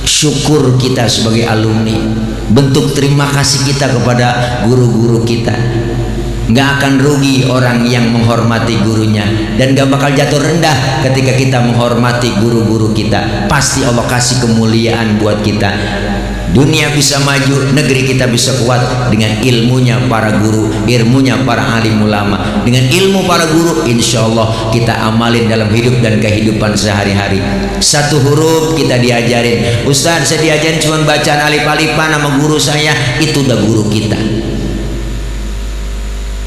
syukur kita sebagai alumni, bentuk terima kasih kita kepada guru-guru kita. Nggak akan rugi orang yang menghormati gurunya, dan nggak bakal jatuh rendah ketika kita menghormati guru-guru kita. Pasti Allah kasih kemuliaan buat kita. Dunia bisa maju, negeri kita bisa kuat dengan ilmunya para guru, ilmunya para alim ulama. Dengan ilmu para guru, insya Allah kita amalin dalam hidup dan kehidupan sehari-hari. Satu huruf kita diajarin, Ustaz saya diajarin cuma bacaan alif-alifan sama guru saya, itu udah guru kita.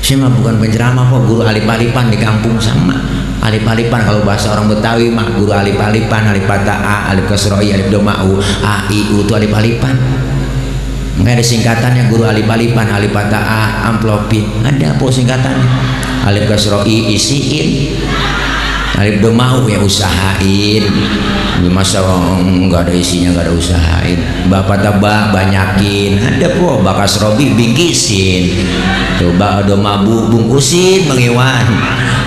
Saya mah bukan penceramah kok, guru alif-alifan di kampung sama. Alif-alifan kalau bahasa orang Betawi mah guru alif-alifan, alif patah A, alif kasroi, alif doma U, A, I, U itu alif-alifan. Makanya ada singkatannya guru alif-alifan, alif patah A, amplopin. Ada apa singkatannya? Alif kasroi isiin, alif doma U ya usahain. Masa nggak ada isinya, nggak ada usahain. Bapak tabak banyakin, ada po bakas robi bingkisin, coba doma bu bungkusin mengiwan,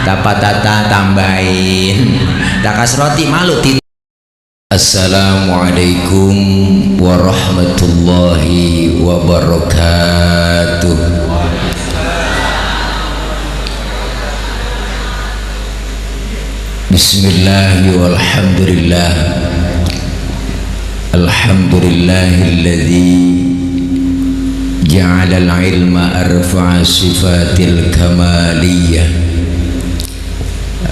tapa tata tambahin, takas roti malu. Assalamualaikum warahmatullahi wabarakatuh. Bismillahi walhamdulillah. Alhamdulillahilladzi ja'ala al-ilma arfa'a sifatil kamaliyah.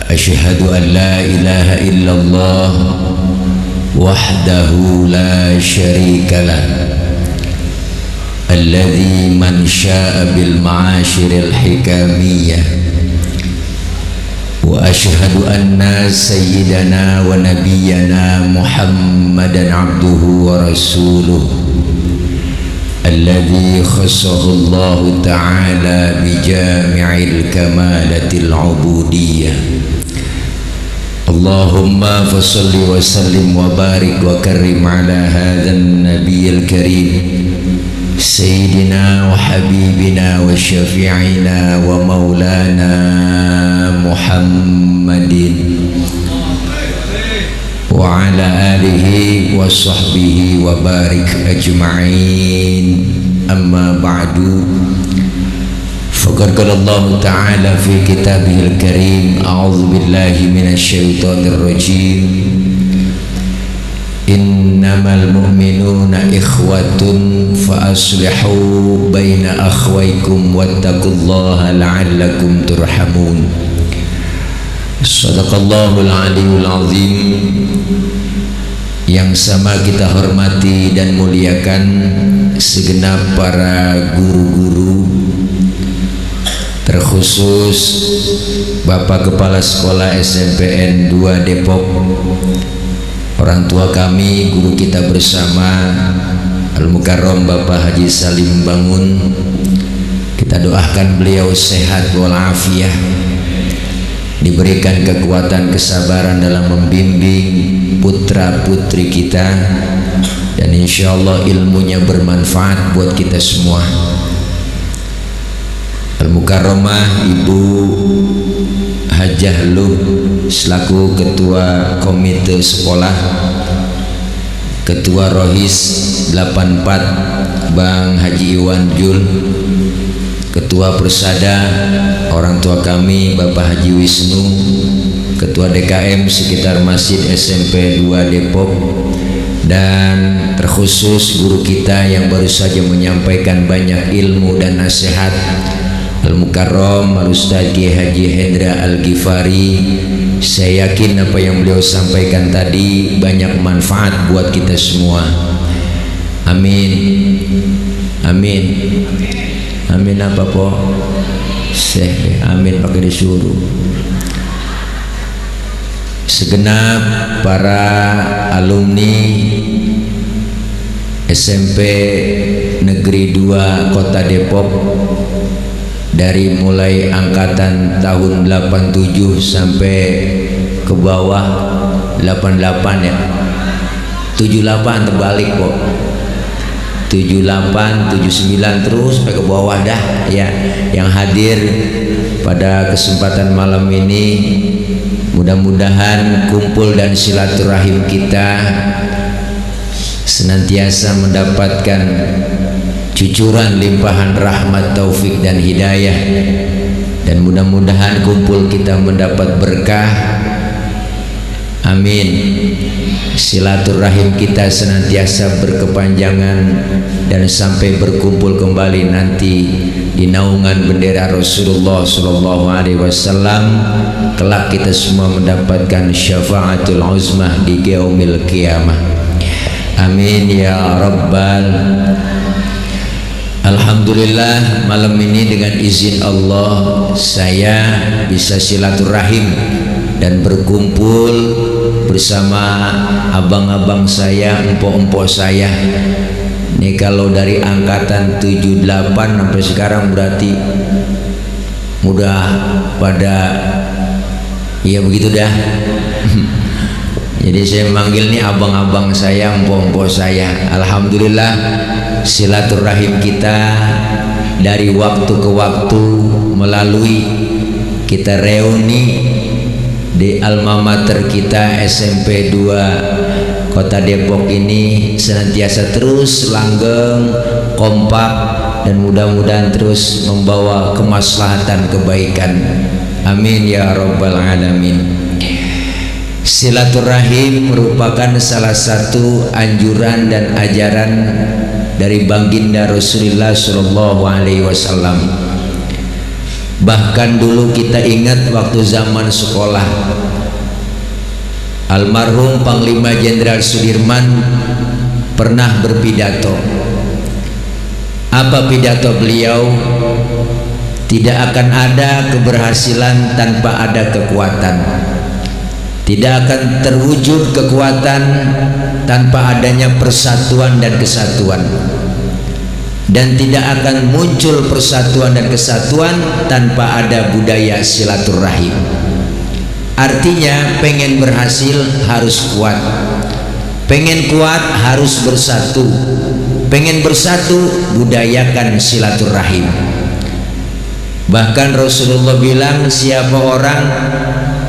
Asyhadu an la ilaha illallah wahdahu la syarika lah, alladzi man syaa bil ma'asyiril hikamiyah. Wa asyhadu anna sayyidana wa nabiyyana Muhammadan abduhu wa rasuluh alladzi khassahu Allah ta'ala bi jami'il kamalatil ubudiyyah. Allahumma fassalli wa sallim wa barik wa karrim ala hadzal nabiyil karim Sayyidina wa habibina wa syafi'ina wa maulana Muhammadin wa ala alihi wa sahbihi wa barik ajma'in. Amma ba'du, faqad qala Allah ta'ala fi kitabihil karim, a'udzu billahi minasy syaithanir rajim. Innamal mu'minuna ikhwatun fa aslihu baina akhwaykum wattaqullaha la'allakum turhamun. Sadaqallahul aliyul azim. Yang sama kita hormati dan muliakan segenap para guru-guru, terkhusus Bapak Kepala Sekolah SMPN 2 Depok, orang tua kami, guru kita bersama Al-Mukarram Bapak Haji Salim Bangun. Kita doakan beliau sehat walafiat, diberikan kekuatan kesabaran dalam membimbing putra putri kita, dan insya Allah ilmunya bermanfaat buat kita semua. Al-Mukarramah Ibu Hajah Luh selaku ketua komite sekolah, ketua Rohis 84 Bang Haji Iwan Jul, ketua Persada orang tua kami Bapak Haji Wisnu, ketua DKM sekitar Masjid SMP 2 Depok, dan terkhusus guru kita yang baru saja menyampaikan banyak ilmu dan nasihat, Al-Mukarram Al-Ustaz Kiai Haji Hendra Al-Ghifari. Saya yakin apa yang beliau sampaikan tadi banyak manfaat buat kita semua. Amin. Amin. Amin apa po? Amin pakai disuruh. Segenap para alumni SMP Negeri 2 Kota Depok, dari mulai angkatan tahun 87 sampai ke bawah 88 ya, 78 terbalik kok, 78, 79 terus sampai ke bawah dah ya, yang hadir pada kesempatan malam ini. Mudah-mudahan kumpul dan silaturahim kita senantiasa mendapatkan cucuran limpahan rahmat, taufik dan hidayah, dan mudah-mudahan kumpul kita mendapat berkah. Amin. Silaturahim kita senantiasa berkepanjangan dan sampai berkumpul kembali nanti di naungan bendera Rasulullah Sallallahu Alaihi Wasallam. Kelak kita semua mendapatkan syafaatul uzmah di yaumil qiyamah. Amin ya rabbal. Alhamdulillah, malam ini dengan izin Allah saya bisa silaturahim dan berkumpul bersama abang-abang saya, empok-empok saya. Ini kalau dari angkatan 78 sampai sekarang berarti udah pada ya begitu dah. Jadi saya manggil nih abang-abang saya, empok-empok saya. Alhamdulillah, silaturahim kita dari waktu ke waktu melalui kita reuni di alma mater kita SMP 2 Kota Depok ini senantiasa terus langgeng, kompak, dan mudah-mudahan terus membawa kemaslahatan kebaikan. Amin ya rabbal alamin. Silaturahim merupakan salah satu anjuran dan ajaran dari baginda Rasulullah Sallallahu Alaihi Wasallam. Bahkan dulu kita ingat waktu zaman sekolah, almarhum Panglima Jenderal Sudirman pernah berpidato. Apa pidato beliau? Tidak akan ada keberhasilan tanpa ada kekuatan. Tidak akan terwujud kekuatan tanpa adanya persatuan dan kesatuan. Dan tidak akan muncul persatuan dan kesatuan tanpa ada budaya silaturahim. Artinya pengen berhasil harus kuat, pengen kuat harus bersatu, pengen bersatu budayakan silaturahim. Bahkan Rasulullah bilang, siapa orang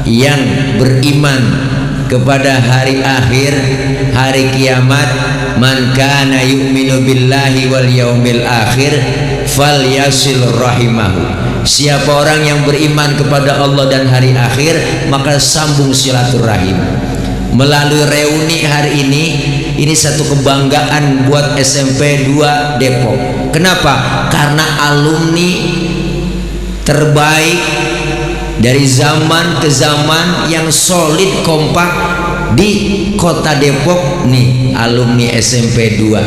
yang beriman kepada hari akhir, hari kiamat, man kana yu'minu billahi wal yaumil akhir falyasil rahimahu. Siapa orang yang beriman kepada Allah dan hari akhir, maka sambung silaturahim. Melalui reuni hari ini satu kebanggaan buat SMP 2 Depok. Kenapa? Karena alumni terbaik dari zaman ke zaman yang solid, kompak di Kota Depok nih, alumni SMP 2.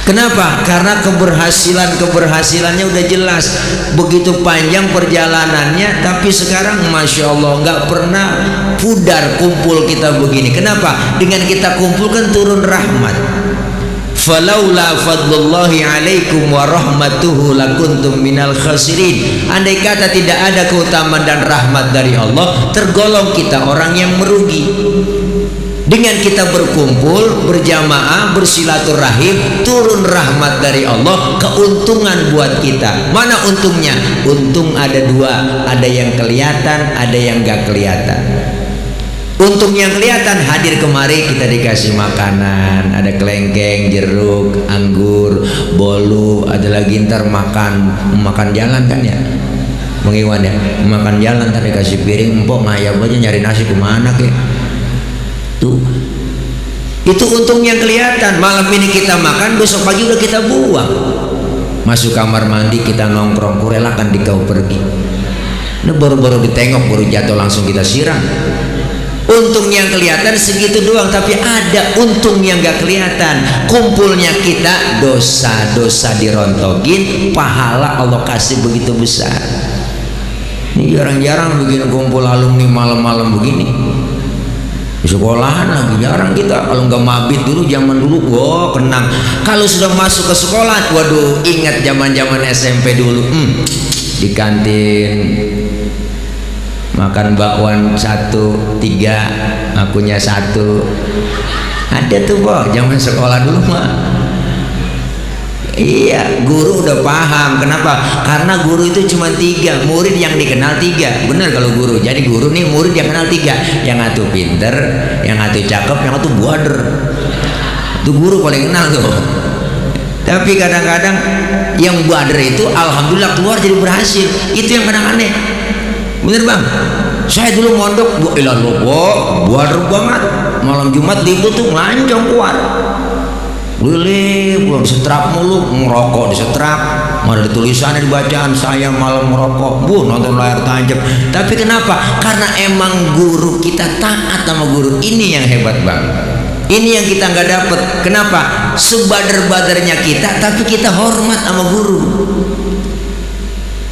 Kenapa? Karena keberhasilannya udah jelas, begitu panjang perjalanannya, tapi sekarang Masya Allah nggak pernah pudar kumpul kita begini. Kenapa? Dengan kita kumpulkan turun rahmat. Falaula fadlullahi alaikum wa rahmatuhu lakuntum minal khasirin. Andai kata tidak ada keutamaan dan rahmat dari Allah, tergolong kita orang yang merugi. Dengan kita berkumpul, berjamaah, bersilaturahim, turun rahmat dari Allah, keuntungan buat kita. Mana untungnya? Untung ada dua, ada yang kelihatan, ada yang gak kelihatan. Untung yang kelihatan, hadir kemari kita dikasih makanan, ada kelengkeng, jeruk, anggur, bolu, ada lagi ntar makan jalan kan ya, Bang Iwan ya, makan jalan ntar dikasih piring, empok ngayap aja nyari nasi kemana ke? Tuh, itu untung yang kelihatan. Malam ini kita makan, besok pagi udah kita buang. Masuk kamar mandi kita nongkrong, kurelakan di kau pergi. Ini baru-baru ditengok, baru jatuh langsung kita siram. Untung yang kelihatan segitu doang, tapi ada untung yang gak kelihatan. Kumpulnya kita, dosa-dosa dirontogin, pahala Allah kasih begitu besar. Ini jarang-jarang begini kumpul alumni malam-malam begini. Di sekolahan lagi jarang kita. Kalau nggak mabit dulu, zaman dulu, wah kenang. Kalau sudah masuk ke sekolah, waduh, ingat zaman-zaman SMP dulu. Di kantin makan bakwan 1, 3, akunya 1. Ada tuh, Boh, zaman sekolah dulu mah. Iya, guru udah paham. Kenapa? Karena guru itu cuma 3, murid yang dikenal 3. Bener kalau guru. Jadi guru nih murid yang kenal 3. Yang satu pinter, yang satu cakep, yang satu buader. Itu guru paling kenal tuh. Tapi kadang-kadang yang buader itu alhamdulillah keluar jadi berhasil. Itu yang kadang aneh. Bener bang? Saya dulu mondok, buader banget. Malam Jumat libur tuh ngelanjong keluar. Lili belum disetrap mulu, ngerokok disetrap, ada tulisannya di bacaan saya malam merokok, nonton layar tancap. Tapi kenapa? Karena emang guru kita taat sama guru. Ini yang hebat bang. Ini yang kita nggak dapet. Kenapa? Sebader-badernya kita, tapi kita hormat sama guru.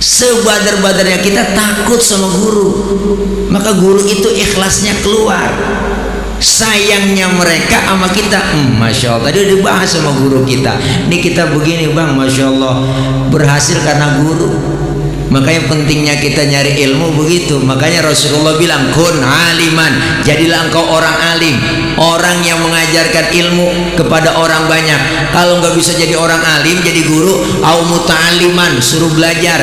Sebader-badernya kita takut sama guru, maka guru itu ikhlasnya keluar. Sayangnya mereka sama kita, masya Allah. Tadi udah dibahas sama guru kita. Ini kita begini bang, masya Allah, berhasil karena guru. Makanya pentingnya kita nyari ilmu begitu. Makanya Rasulullah bilang, kun aliman, jadilah engkau orang alim, orang yang mengajarkan ilmu kepada orang banyak. Kalau nggak bisa jadi orang alim, jadi guru, au muta'aliman, suruh belajar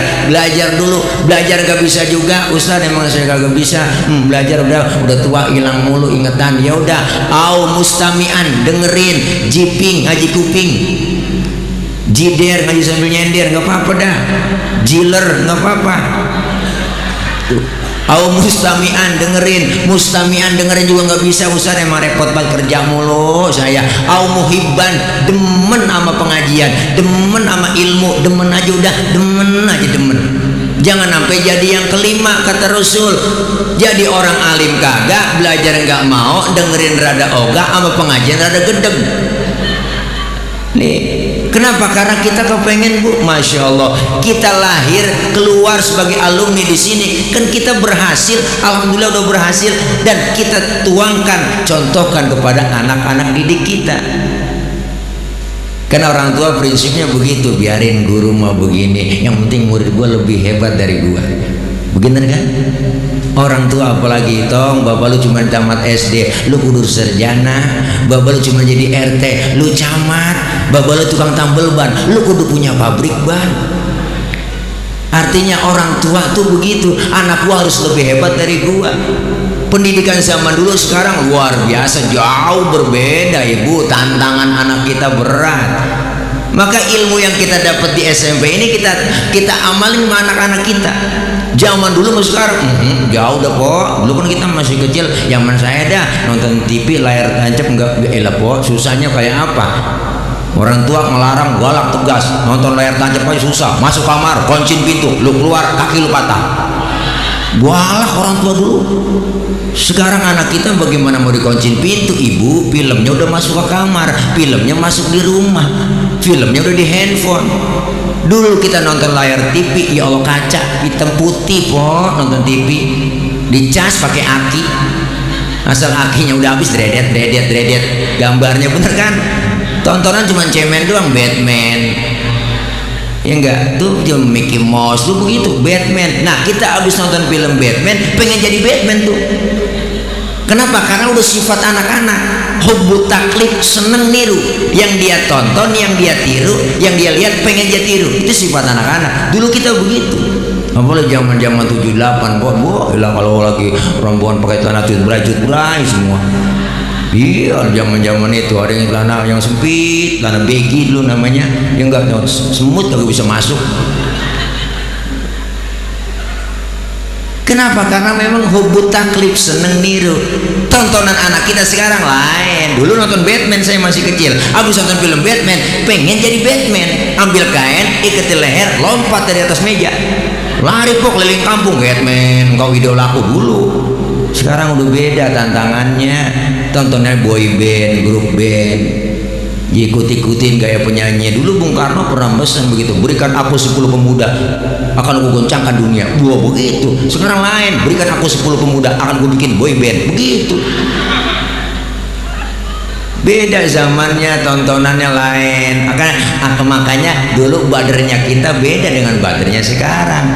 dulu. Belajar nggak bisa juga, Ustaz emang saya kagak bisa. Belajar udah tua, hilang mulu ingetan. Ya udah, au mustami'an, dengerin, jiping, ngaji kuping, jider, ngaji sambil nyender, nggak apa-apa dah. Jiler, nggak apa-apa. Au mustami'an, dengerin juga nggak bisa. Ustaz emang repot banget kerja mulu saya. Au muhibban, demen sama pengajian, demen sama ilmu, demen aja udah, demen. Jangan sampai jadi yang kelima, kata Rasul. Jadi orang alim kagak, belajar nggak mau, dengerin rada ogah, sama pengajian rada gedeg. Nih, kenapa? Karena kita kepengen bu, masya Allah, kita lahir keluar sebagai alumni di sini, kan kita berhasil, alhamdulillah udah berhasil, dan kita tuangkan, contohkan kepada anak-anak didik kita. Karena orang tua prinsipnya begitu, biarin guru mau begini, yang penting murid gua lebih hebat dari gua. Begitu kan? Orang tua apalagi tong, bapak lu cuma tamat SD, lu kudu sarjana. Bapak lu cuma jadi RT, lu camat. Bapak lu tukang tambel ban, lu kudu punya pabrik ban. Artinya orang tua tuh begitu, anak gua harus lebih hebat dari gua. Pendidikan zaman dulu sekarang luar biasa, jauh berbeda ibu. Tantangan anak kita berat. Maka ilmu yang kita dapat di SMP ini kita amalin sama anak-anak kita. Zaman dulu sama sekarang jauh dah po. Dulu kan kita masih kecil, zaman saya dah nonton TV layar tancap enggak elah po. Susahnya kayak apa? Orang tua ngelarang, galak tegas. Nonton layar tancap aja susah. Masuk kamar, kuncin pintu, lu keluar kaki lu patah. Galak orang tua dulu. Sekarang anak kita bagaimana mau dikuncin pintu ibu? Filmnya udah masuk ke kamar, filmnya masuk di rumah, filmnya udah di handphone. Dulu kita nonton layar TV, ya Allah kaca hitam putih po, nonton TV dicas pakai aki, asal akinya udah habis dredet gambarnya bener kan? Tontonan cuma cemen doang, Batman ya enggak tuh, dia Mickey Mouse tuh begitu, Batman. Nah kita habis nonton film Batman pengen jadi Batman tuh. Kenapa? Karena udah sifat anak-anak, hubbu taklid, seneng niru. Yang dia tonton, yang dia tiru, yang dia lihat pengen dia tiru. Itu sifat anak-anak. Dulu kita begitu. Apalagi zaman-zaman 78 kok, kalau lagi rombongan pakai celana berajut-berai semua. Iya, zaman-zaman itu ada yang celana yang sempit, celana baggy dulu namanya, yang enggak semut kagak bisa masuk. Kenapa? Karena memang hubbu taklif, seneng niru. Tontonan anak kita sekarang lain. Dulu nonton Batman saya masih kecil, habis nonton film Batman pengen jadi Batman, ambil kain ikat di leher, lompat dari atas meja, lari pok keliling kampung, Batman engkau idolaku dulu. Sekarang udah beda tantangannya, tontonnya boy band, grup band, ikut-ikutin gaya penyanyi. Dulu Bung Karno pernah pesan begitu, berikan aku 10 pemuda akan aku goncangkan dunia. Begitu. Sekarang lain, berikan aku 10 pemuda akan aku bikin boy band. Begitu. Beda zamannya, tontonannya lain. Makanya dulu badernya kita beda dengan badernya sekarang.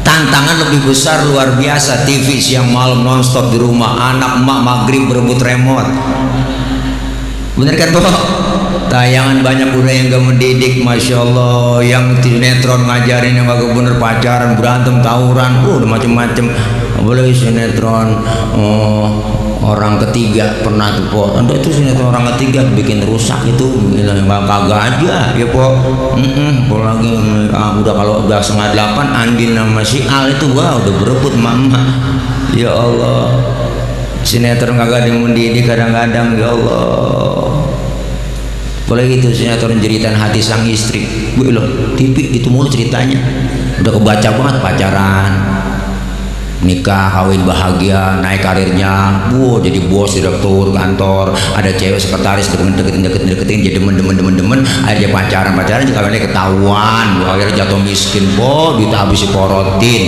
Tantangan lebih besar, luar biasa. TV siang malam nonstop di rumah, anak emak maghrib berebut remote. Bener kan Boh? tayangan banyak udah yang gak mendidik, masya Allah, yang sinetron ngajarin yang kagak bener, pacaran, berantem, tawuran, udah macem-macem. Apalagi sinetron orang ketiga pernah tuh po, anda itu sinetron orang ketiga bikin rusak itu, kagak aja ya po. Apalagi udah kalau udah setengah 8 Andin sama si Al itu wah udah berebut mama. Ya Allah, sinetron kagak ada yang mendidik kadang-kadang, ya Allah. Apalagi itu sinetron jeritan hati sang istri, gue loh TV itu mulu ceritanya, udah kebaca banget, pacaran, nikah, kawin bahagia, naik karirnya, jadi bos, direktur kantor, ada cewek sekretaris deketin, jadi demen, akhirnya pacaran juga kalian ketahuan, akhirnya jatuh miskin, duit habis diporotin.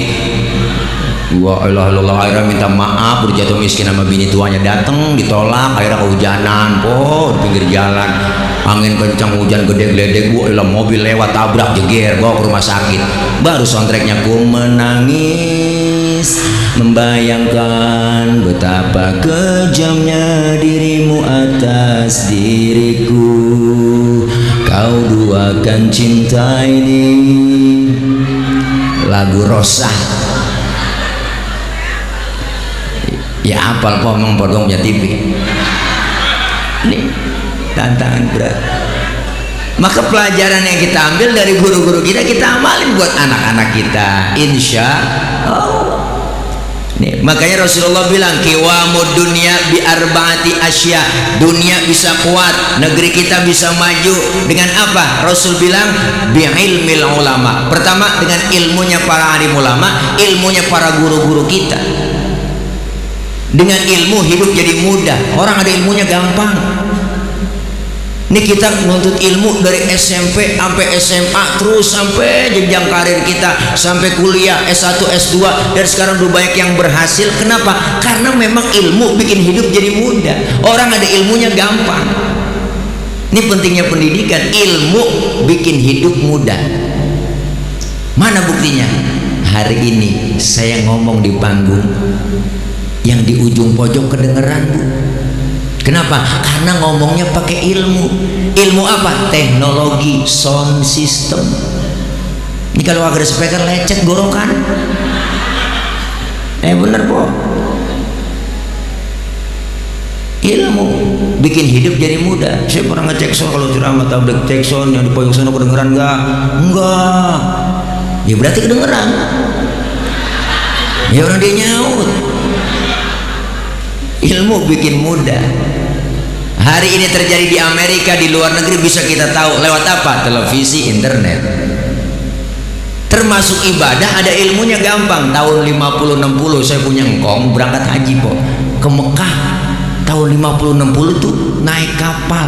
Wah ilah akhirnya minta maaf, udah jatuh miskin sama bini tuanya, dateng ditolak, akhirnya kehujanan di pinggir jalan, angin kencang, hujan gede geledek, wah ilah mobil lewat tabrak jeger, bawa ke rumah sakit. Baru soundtracknya ku menangis membayangkan betapa kejamnya dirimu atas diriku, kau duakan cinta ini. Lagu Rosah. Ya apal po emang podong punya TV. Ini tantangan berat. Maka pelajaran yang kita ambil dari guru-guru kita amalin buat anak-anak kita, insya Allah. Nih, makanya Rasulullah bilang qiwamud dunya bi arbaati asya, dunia bisa kuat, negeri kita bisa maju dengan apa? Rasul bilang bi ilmil ulama. Pertama dengan ilmunya para alim ulama, ilmunya para guru-guru kita. Dengan ilmu hidup jadi mudah. Orang ada ilmunya gampang. Ini kita menuntut ilmu dari SMP sampai SMA, terus sampai jenjang karir kita, sampai kuliah S1, S2, dan sekarang udah banyak yang berhasil. Kenapa? Karena memang ilmu bikin hidup jadi mudah. Orang ada ilmunya gampang. Ini pentingnya pendidikan. Ilmu bikin hidup mudah. Mana buktinya? Hari ini saya ngomong di panggung, yang di ujung pojok kedengeran, Bu. Kenapa? Karena ngomongnya pakai ilmu. Ilmu apa? Teknologi sound system. Ini kalau agak speaker lecet gorokan. Bener po. Ilmu bikin hidup jadi mudah. Saya pernah ngecek sound, kalau ceramah tahu udah cek sound yang di pojok sana kedengeran enggak? Ya berarti kedengeran. Ya orang dia nyaut. Ilmu bikin mudah. Hari ini terjadi di Amerika, di luar negeri bisa kita tahu lewat apa? Televisi, internet. Termasuk ibadah ada ilmunya gampang. Tahun 50-60 saya punya engkong berangkat haji po ke Mekah. Tahun 50-60 tuh naik kapal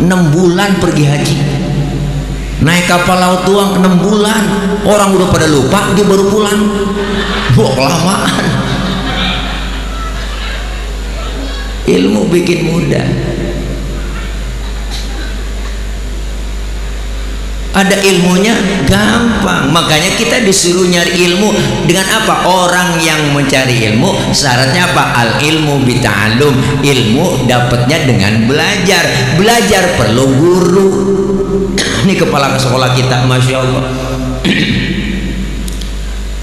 6 bulan pergi haji. Naik kapal laut doang 6 bulan. Orang udah pada lupa, dia baru pulang. Kelamaan. Ilmu bikin mudah. Ada ilmunya gampang. Makanya kita disuruh nyari ilmu dengan apa? Orang yang mencari ilmu syaratnya apa? Al ilmu bita'allum. Ilmu dapatnya dengan belajar. Belajar perlu guru. Ini kepala sekolah kita, masya Allah.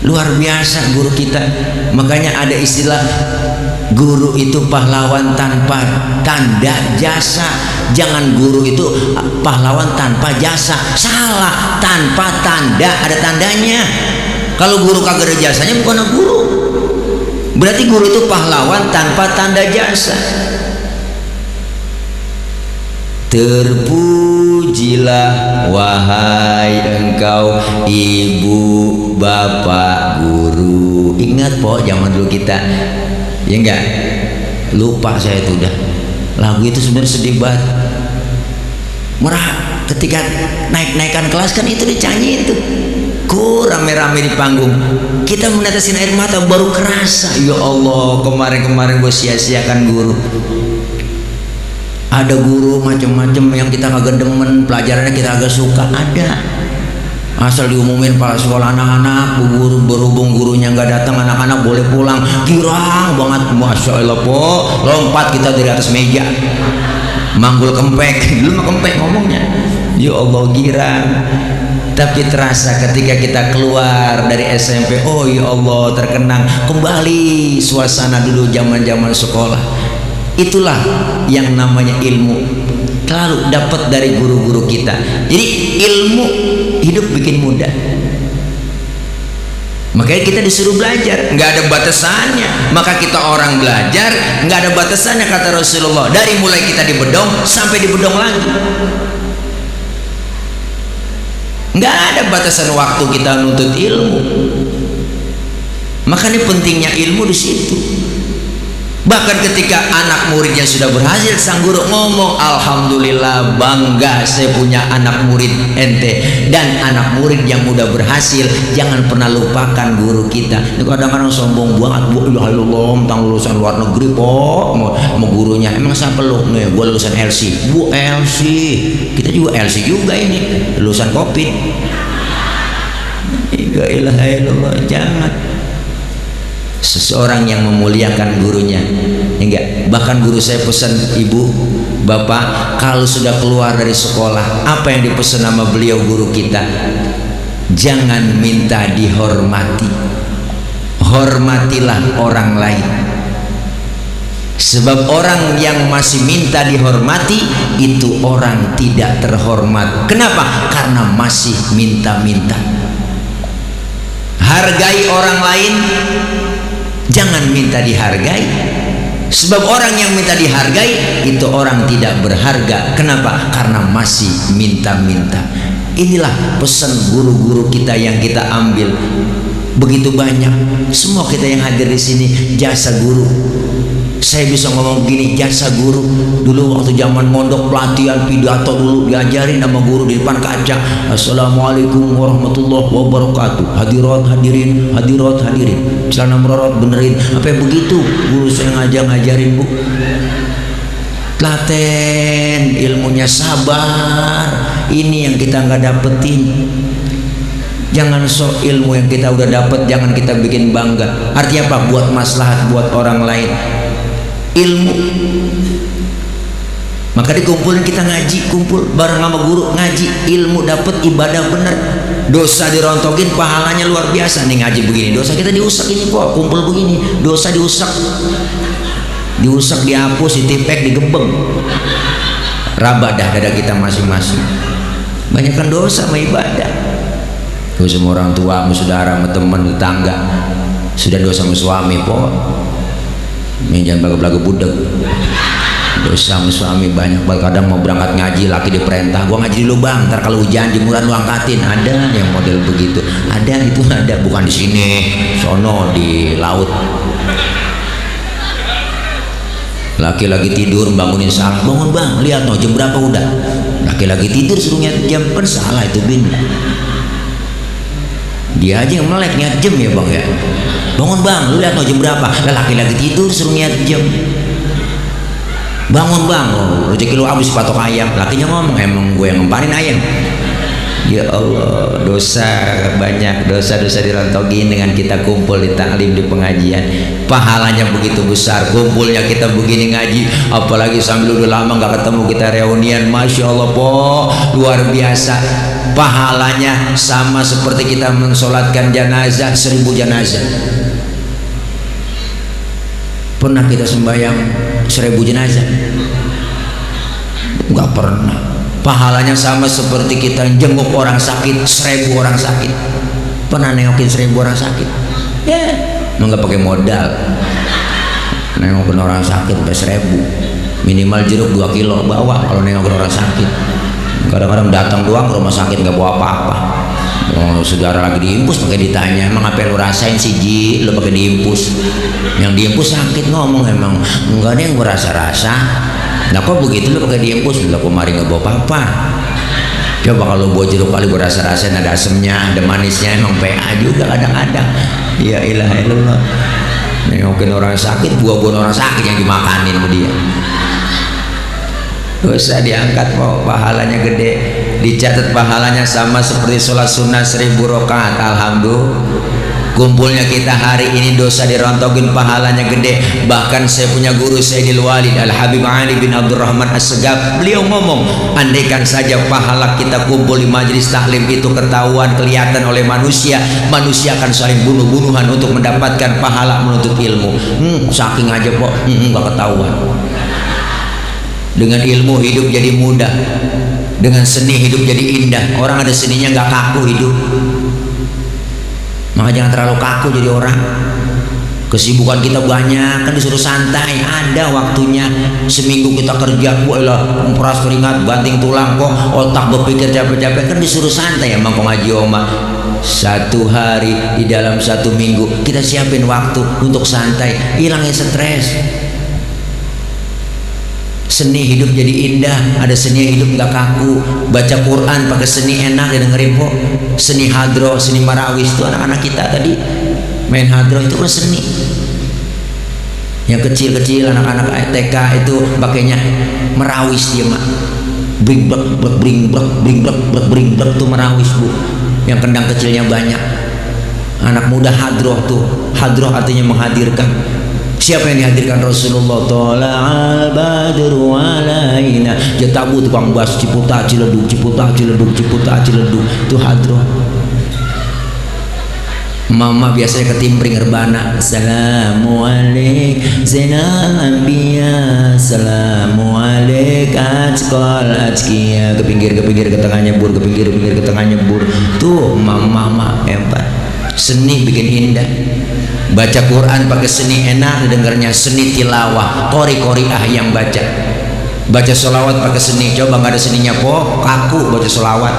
Luar biasa guru kita. Makanya ada istilah guru itu pahlawan tanpa tanda jasa. Jangan guru itu pahlawan tanpa jasa. Salah, tanpa tanda, ada tandanya. Kalau guru kagak ada jasanya bukan guru. Berarti guru itu pahlawan tanpa tanda jasa. Terpujilah wahai engkau ibu bapak guru. Ingat po zaman dulu kita, ya enggak? Lupa saya itu udah. Lagu itu sebenarnya sedih banget. Merah ketika naik-naikan kelas kan itu dicanyi itu. Rame-rame di panggung. Kita menetesin air mata baru kerasa. Ya Allah, kemarin-kemarin gue sia-siakan guru. Ada guru macam-macam yang kita kagak demen, pelajarannya kita agak suka, ada. Asal diumumin kepala sekolah, anak-anak berhubung gurunya nggak datang, anak-anak boleh pulang. Girang banget, masya Allah po, lompat kita dari atas meja, manggul kempek, dulu mah kempek ngomongnya. Ya Allah, girang. Tapi terasa ketika kita keluar dari SMP, oh ya Allah, terkenang kembali suasana dulu zaman-zaman sekolah. Itulah yang namanya ilmu, selalu dapat dari guru-guru kita. Jadi ilmu hidup bikin mudah. Makanya kita disuruh belajar, nggak ada batasannya. Maka kita orang belajar nggak ada batasannya, kata Rasulullah. Dari mulai kita di bedong sampai di bedong lagi, nggak ada batasan waktu kita nuntut ilmu. Makanya pentingnya ilmu di situ. Bahkan ketika anak muridnya sudah berhasil, sang guru ngomong, alhamdulillah, bangga saya punya anak murid ente. Dan anak murid yang udah berhasil, jangan pernah lupakan guru kita. Ini kadang-kadang sombong banget, bu, ya Allah, tentang lulusan luar negeri kok mau gurunya. Emang siapa lu? Nih, gua lulusan LC. Bu, LC, kita juga LC juga ini, lulusan COVID. La ilaha illallah. Jangan. Seseorang yang memuliakan gurunya, enggak. Bahkan guru saya pesan, ibu, bapak, kalau sudah keluar dari sekolah, apa yang dipesan sama beliau guru kita? Jangan minta dihormati, hormatilah orang lain. Sebab orang yang masih minta dihormati, itu orang tidak terhormat. Kenapa? Karena masih minta-minta. Hargai orang lain, jangan minta dihargai. Sebab orang yang minta dihargai itu orang tidak berharga. Kenapa? Karena masih minta-minta. Inilah pesan guru-guru kita yang kita ambil. Begitu banyak. Semua kita yang hadir di sini jasa guru. Saya bisa ngomong begini, jasa guru. Dulu waktu zaman mondok pelatihan pidato dulu diajarin sama guru di depan kaca. Assalamualaikum warahmatullahi wabarakatuh. Hadirat hadirin, hadirat hadirin. Celana merorot benerin. Apa begitu? Guru saya ngajarin, bu. Telaten ilmunya, sabar. Ini yang kita nggak dapetin. Jangan sok ilmu yang kita udah dapet, jangan kita bikin bangga. Artinya apa? Buat maslahat buat orang lain. Ilmu, maka dikumpulin, kita ngaji, kumpul bareng sama guru, ngaji, ilmu dapat, ibadah bener, dosa dirontokin, pahalanya luar biasa. Nih ngaji begini, dosa kita diusak ini kok, kumpul begini, dosa diusak, dihapus, ditipek, digebeng, rabah dah dada kita masing-masing. Banyakkan dosa sama ibadah. Dosa sama orang tua, sama saudara, sama teman, tetangga. Sudah dosa sama suami kok. Jangan belagu-belagu budek. Dosa sama suami banyak banget. Kadang mau berangkat ngaji, laki diperintah, gua ngaji dulu bang, ntar kalau hujan jemuran lu angkatin. Ada yang model begitu, ada, itu ada. Bukan di sini, sono di laut. Laki lagi tidur, bangunin salah, bangun bang, lihat no jam berapa udah. Laki lagi tidur suruh nyat jam, kan salah itu bin. Dia aja yang melek nyat jam ya bang ya. Bangun bang, lu lihat no jam berapa. Laki lagi tidur suruh nyat jam. Bangun bang, oh, rezeki lu habis patok ayam. Lakinya ngomong, emang gue yang ngempanin ayam. Ya Allah, dosa banyak, dosa-dosa dirontogin dengan kita kumpul di taklim, di pengajian. Pahalanya begitu besar, kumpulnya kita begini ngaji, apalagi sambil udah lama nggak ketemu kita reunian, masya Allah po, luar biasa. Pahalanya sama seperti kita mensolatkan jenazah 1000 jenazah. Pernah kita sembahyang 1000 jenazah? Nggak pernah. Pahalanya sama seperti kita jenguk orang sakit 1000 orang sakit. Pernah nengokin 1000 orang sakit? Ya, nggak pakai modal. Nengokin orang sakit sampai 1000. Minimal jeruk 2 kilo bawa kalau nengokin orang sakit. Kadang-kadang datang doang ke rumah sakit nggak bawa apa-apa. Oh, saudara lagi diimpus pakai ditanya, emang apa yang lu rasain sih Ji? Lu pakai diimpus. Yang diimpus sakit, ngomong emang enggak ada yang berasa-rasa. Nah kok begitu lu pakai diimpus? Lu kemarin nggak bawa apa-apa. Coba kalau bawa jeruk kali berasa-rasa, ada asemnya, ada manisnya, emang PA juga kadang-kadang. Ya ilaha illallah. Nengokin orang sakit, buah-buahan orang sakit yang dimakanin sama dia. Dosa diangkat, mau pahalanya gede. dicatat pahalanya sama seperti sholat sunnah 1000 rakaat. Alhamdulillah. Kumpulnya kita hari ini dosa dirontogin, pahalanya gede. Bahkan saya punya guru Sayyidil Walid Al-Habib Ali bin Abdurrahman As-Segaf, beliau ngomong, andaikan saja pahala kita kumpul di majelis taklim itu ketahuan, kelihatan oleh manusia, manusia akan saling bunuh-bunuhan untuk mendapatkan pahala menuntut ilmu. Saking aja kok nggak ketahuan. Dengan ilmu hidup jadi mudah, dengan seni hidup jadi indah. Orang ada seninya nggak kaku hidup. Maka jangan terlalu kaku jadi orang. Kesibukan kita banyak, kan disuruh santai. Ada waktunya. Seminggu kita kerja, memperas keringat, banting tulang, kok otak berpikir capek-capek, kan disuruh santai ya Mangko Ngaji Oma. Satu hari di dalam satu minggu kita siapin waktu untuk santai, hilangin stres. Seni hidup jadi indah, ada seni hidup nggak kaku. Baca Quran pakai seni enak didengerin kok. Seni hadroh, seni marawis itu anak-anak kita tadi main hadroh itu kan seni. Yang kecil-kecil anak-anak TK itu pakainya merawis dia mak. Bring blek tuh merawis bu. Yang kendang kecilnya banyak. Anak muda hadroh tuh, hadroh artinya menghadirkan. Siapa yang dihadirkan? Rasulullah. Tola'al badru alaina. Jatabu tukang bas Ciputa Ciledug, Ciputa Ciledug, Ciputa Ciledug. Itu hadroh. Mama biasanya ketimpring rebana. Assalamualaikum zainal anbiya, assalamualaikum atqal atqiya. Ke pinggir ke tengah nyebur, ke pinggir ke tengah nyebur. Tuh mama hebat. Seni bikin indah. Baca Quran pakai seni enak dengarnya, seni tilawah, qori-qoriah yang baca. Baca sholawat pakai seni, coba nggak ada seninya kok kaku baca sholawat,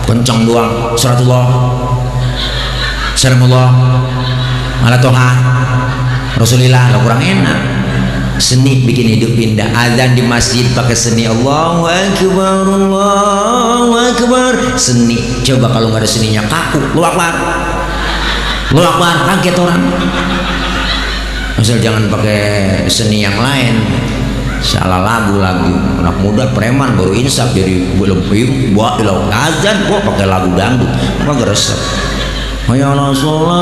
kencang doang. Salatullah, salamullah, ala toha, Rasulillah, lah kurang enak. Seni bikin hidup indah. Azan di masjid pakai seni, Allahu Akbar, Allahu Akbar. Seni, coba kalau nggak ada seninya kaku, Allahu Akbar. Allahu Akbar, kaget orang. Asal jangan pakai seni yang lain. Salah lagu lagi. Anak muda preman baru insaf jadi belum buat ilau azan kok pakai lagu dangdut. Apa geresep? Ya Rasulullah,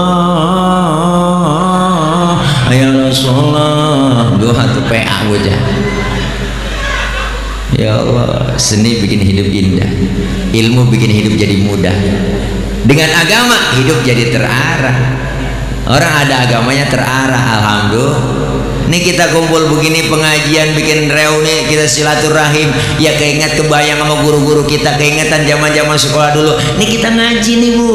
ya Rasulullah. Doa tuh PA bocah. Ya Allah, seni bikin hidup indah. Ilmu bikin hidup jadi mudah. Dengan agama hidup jadi terarah. Orang ada agamanya terarah. Alhamdulillah. Ini kita kumpul begini pengajian, bikin reuni, kita silaturahim. Ya keinget kebayang sama guru-guru kita, keingetan zaman-zaman sekolah dulu. Ini kita ngaji nih bu.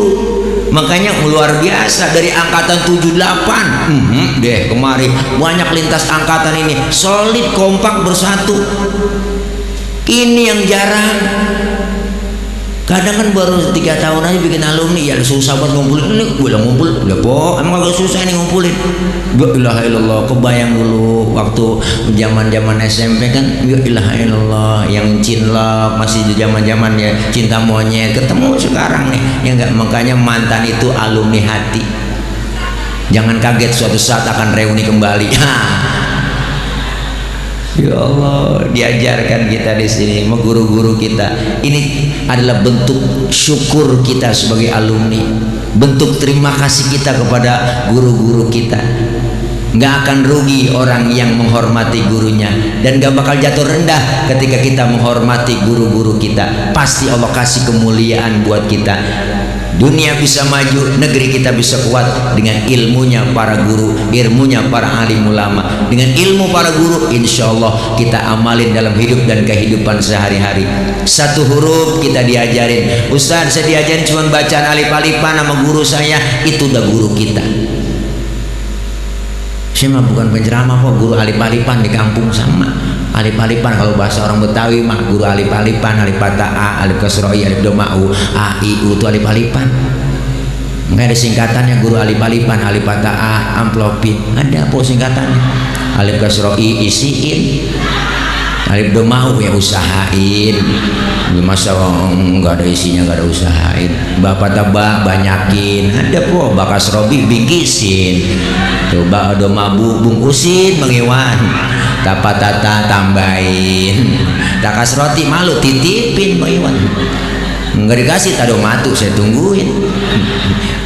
Makanya luar biasa dari angkatan 78 deh kemari banyak lintas angkatan ini solid kompak bersatu. Ini yang jarang. Kadang kan baru 3 tahun aja bikin alumni, ya susah banget ngumpulin. Ini gue udah ngumpul, udah po, emang agak susah ini ngumpulin. Ya ilaha illallah, kebayang dulu waktu zaman SMP kan, ya ilaha illallah, yang cinlok masih di zaman ya cinta monyet, ketemu sekarang nih, ya enggak. Makanya mantan itu alumni hati. Jangan kaget suatu saat akan reuni kembali. Ya Allah, diajarkan kita di sini, sama guru-guru kita. Ini adalah bentuk syukur kita sebagai alumni, bentuk terima kasih kita kepada guru-guru kita. Nggak akan rugi orang yang menghormati gurunya, dan nggak bakal jatuh rendah ketika kita menghormati guru-guru kita. Pasti Allah kasih kemuliaan buat kita. Dunia bisa maju, negeri kita bisa kuat dengan ilmunya para guru, ilmunya para alim ulama. Dengan ilmu para guru, insya Allah kita amalin dalam hidup dan kehidupan sehari-hari. Satu huruf kita diajarin. Ustaz, saya diajarin cuma bacaan alif-alifan sama guru saya, itu udah guru kita. Saya mah bukan penceramah kok, guru alif-alifan di kampung sama. Alif-alifan kalau bahasa orang Betawi mah guru alif-alifan, alif patah A, alif kasroi, alif doma'u, A, I, U itu alif-alifan. Makanya ada singkatannya guru alif-alifan, alif patah A, amplopin. Ada apa singkatannya? Alif kasroi isiin, alif doma'u ya usahain. Masa nggak ada isinya, nggak ada usahain. Bapak tabak banyakin. Ada po bakas robi bingkisin. Coba domabu bungkusin Bang Iwan. Tapa tata tambahin, ada kas roti malu titipin Bang Iwan, nggak dikasih tado matu saya tungguin.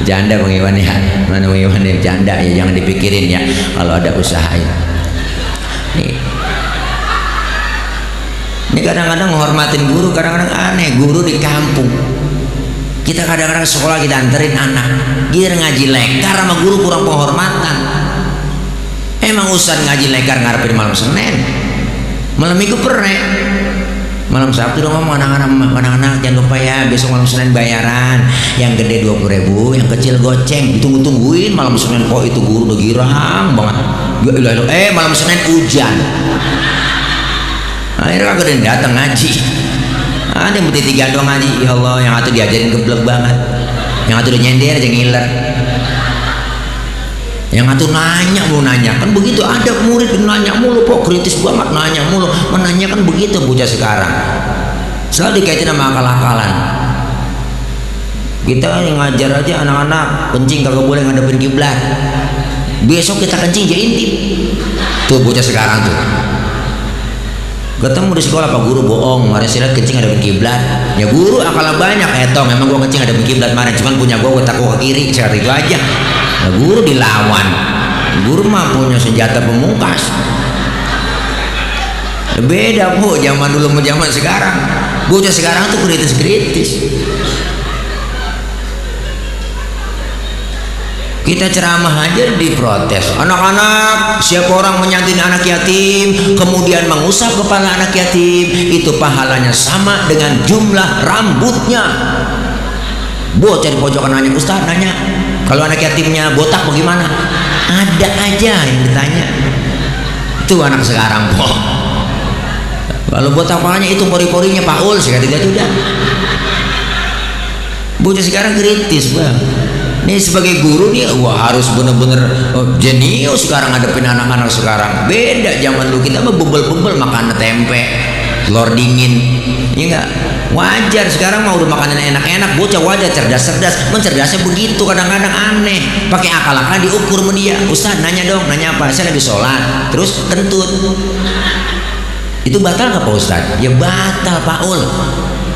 Janda Bang Iwan ya, mana Bang Iwan ya, janda ya, jangan dipikirin ya kalau ada usaha ya. Ini kadang-kadang menghormatin guru, kadang-kadang aneh. Guru di kampung, kita kadang-kadang sekolah kita anterin anak, dia ngaji lekar sama guru kurang penghormatan. Emang ustad ngaji lekar ngarepin malam Senin, malam Minggu perek, malam Sabtu dong ngomong anak-anak jangan lupa ya besok malam Senin bayaran, yang gede 20.000, yang kecil goceng, ditunggu-tungguin malam Senin. Kok itu guru udah girang banget, malam Senin hujan, akhirnya kagak datang ngaji. Ada yang berarti 3 doang ngaji, ya Allah, yang satu diajarin geblek banget, yang satu udah nyender aja ngiler, yang satu nanya mulu, nanya kan begitu. Ada murid nanya mulu, kok kritis banget, nanya mulu, menanya kan begitu bocah sekarang, selalu dikaitin sama akal-akalan. Kita yang ngajar aja anak-anak kencing kagak boleh ngadepin kiblat, besok kita kencing jadi intip. Tuh bocah sekarang tuh ketemu di sekolah, Pak Guru bohong, kemarin saya lihat kencing ada kiblat. Ya guru akalnya banyak, memang gua kencing ada kiblat kemarin, cuman punya gua takut ke kiri, cara itu aja. Nah, guru dilawan, guru mah punya senjata pemungkas. Beda Bu, zaman dulu sama zaman sekarang. Bocah sekarang tuh kritis-kritis. Kita ceramah aja diprotes. Anak-anak, siapa orang menyantin anak yatim kemudian mengusap kepala anak yatim, itu pahalanya sama dengan jumlah rambutnya. Bocah di pojokan nanya, Ustaz nanya, kalau anak yatimnya botak bagaimana? Ada aja yang ditanya. Itu anak sekarang kok. Kalau botak palanya itu pori-porinya Paul, saya kata udah. Bocah sekarang kritis Bang. Nih sebagai guru nih, wah harus bener-bener jenius sekarang ngadepin anak-anak sekarang. Beda zaman dulu, kita mah bebel-bebel makan tempe, telur dingin, ya enggak? Wajar sekarang mau udah makanan enak-enak, bocah wajar cerdas-cerdas, mencerdasnya begitu kadang-kadang aneh, pakai akal-akal diukur sama dia. Ustaz nanya dong, nanya apa? Saya lagi sholat, terus kentut. Itu batal nggak Pak Ustaz? Ya batal Pak Ul.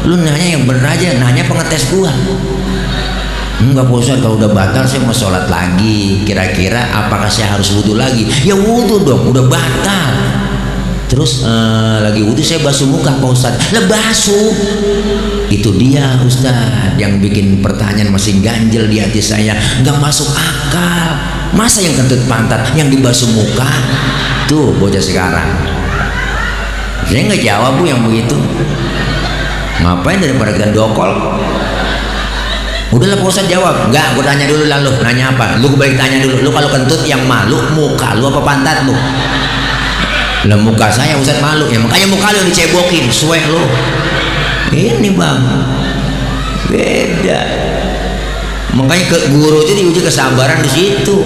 Lu nanya yang bener aja, nanya pengetes gua. Enggak Pak Ustaz, kalau udah batal saya mau sholat lagi, kira-kira apakah saya harus wudhu lagi? Ya wudhu dong, udah batal. Terus lagi wudhu saya basuh muka Pak Ustaz. Lah basuh. Itu dia Ustaz yang bikin pertanyaan masih ganjel di hati saya, nggak masuk akal. Masa yang kentut pantat yang dibasuh muka? Tuh bocah sekarang. Saya nggak jawab Bu yang begitu. Ngapain daripada kita dokol? Udahlah Pak Ustaz jawab. Enggak, gue tanya dulu lalu. Nanya apa? Lu balik tanya dulu. Lu kalau kentut yang malu muka lu apa pantat lu? Lah muka saya Ustaz malu. Ya makanya muka lu dicebokin, suwe lu. Ini Bang. Beda. Makanya ke guru itu diuji kesabaran di situ.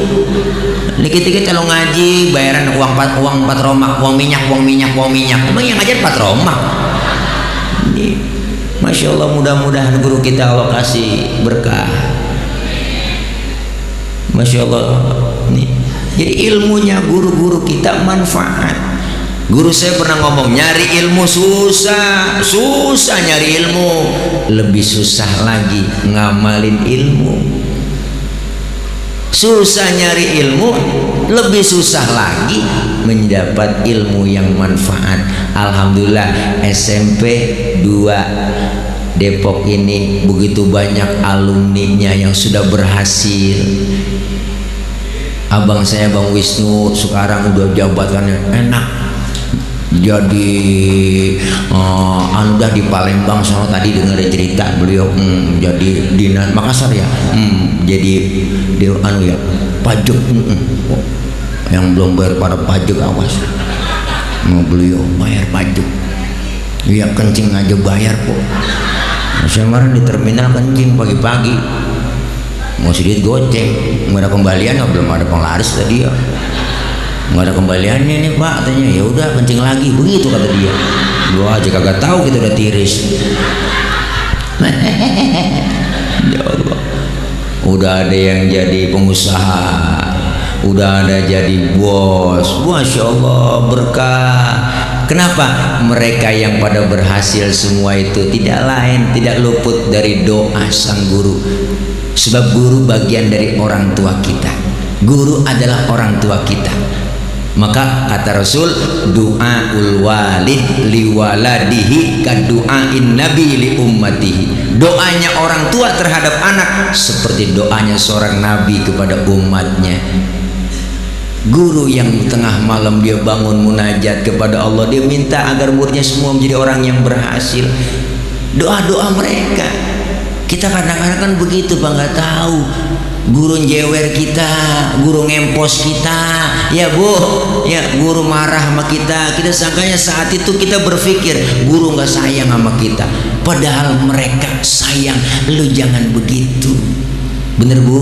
Dikit-dikit kalau ngaji bayaran uang patromak, uang minyak. Emang yang ngajar patromak? Ini Masya Allah, mudah-mudahan guru kita Allah kasih berkah. Masya Allah nih. Jadi ilmunya guru-guru kita manfaat. Guru saya pernah ngomong, nyari ilmu susah nyari ilmu, lebih susah lagi ngamalin ilmu. Susah nyari ilmu, lebih susah lagi mendapat ilmu yang manfaat. Alhamdulillah SMP 2 Depok ini begitu banyak alumninya yang sudah berhasil. Abang saya Bang Wisnu sekarang udah jabatannya enak, jadi udah di Palembang. Soalnya tadi dengar cerita beliau jadi dinas Makassar ya, jadi dia ya pajak, yang belum bayar pada pajak awas, mau beliau bayar pajak. Ya kencing aja bayar kok. Saya kemarin di terminal kencing pagi-pagi, mau sedikit goceng, nggak ada kembalian, belum ada penglaris tadi ya, nggak ada kembaliannya nih Pak, katanya. Ya udah kencing lagi, begitu kata dia. Gua aja kagak tahu kita udah tiris. Ya Allah, udah ada yang jadi pengusaha, udah ada jadi bos. Masya Allah berkah. Kenapa? Mereka yang pada berhasil semua itu tidak lain, tidak luput dari doa sang guru. Sebab guru bagian dari orang tua kita. Guru adalah orang tua kita. Maka kata Rasul, du'aul walid liwaladihi kadu'ain nabi li ummatihi. Doanya orang tua terhadap anak seperti doanya seorang nabi kepada umatnya. Guru yang tengah malam dia bangun munajat kepada Allah, dia minta agar muridnya semua menjadi orang yang berhasil. Doa-doa mereka. Kita kadang-kadang kan begitu Pak, nggak tahu. Guru jewer kita, guru ngempos kita, ya Bu, ya guru marah sama kita. Kita sangkanya saat itu kita berpikir guru nggak sayang sama kita, padahal mereka sayang. Lu jangan begitu, bener Bu.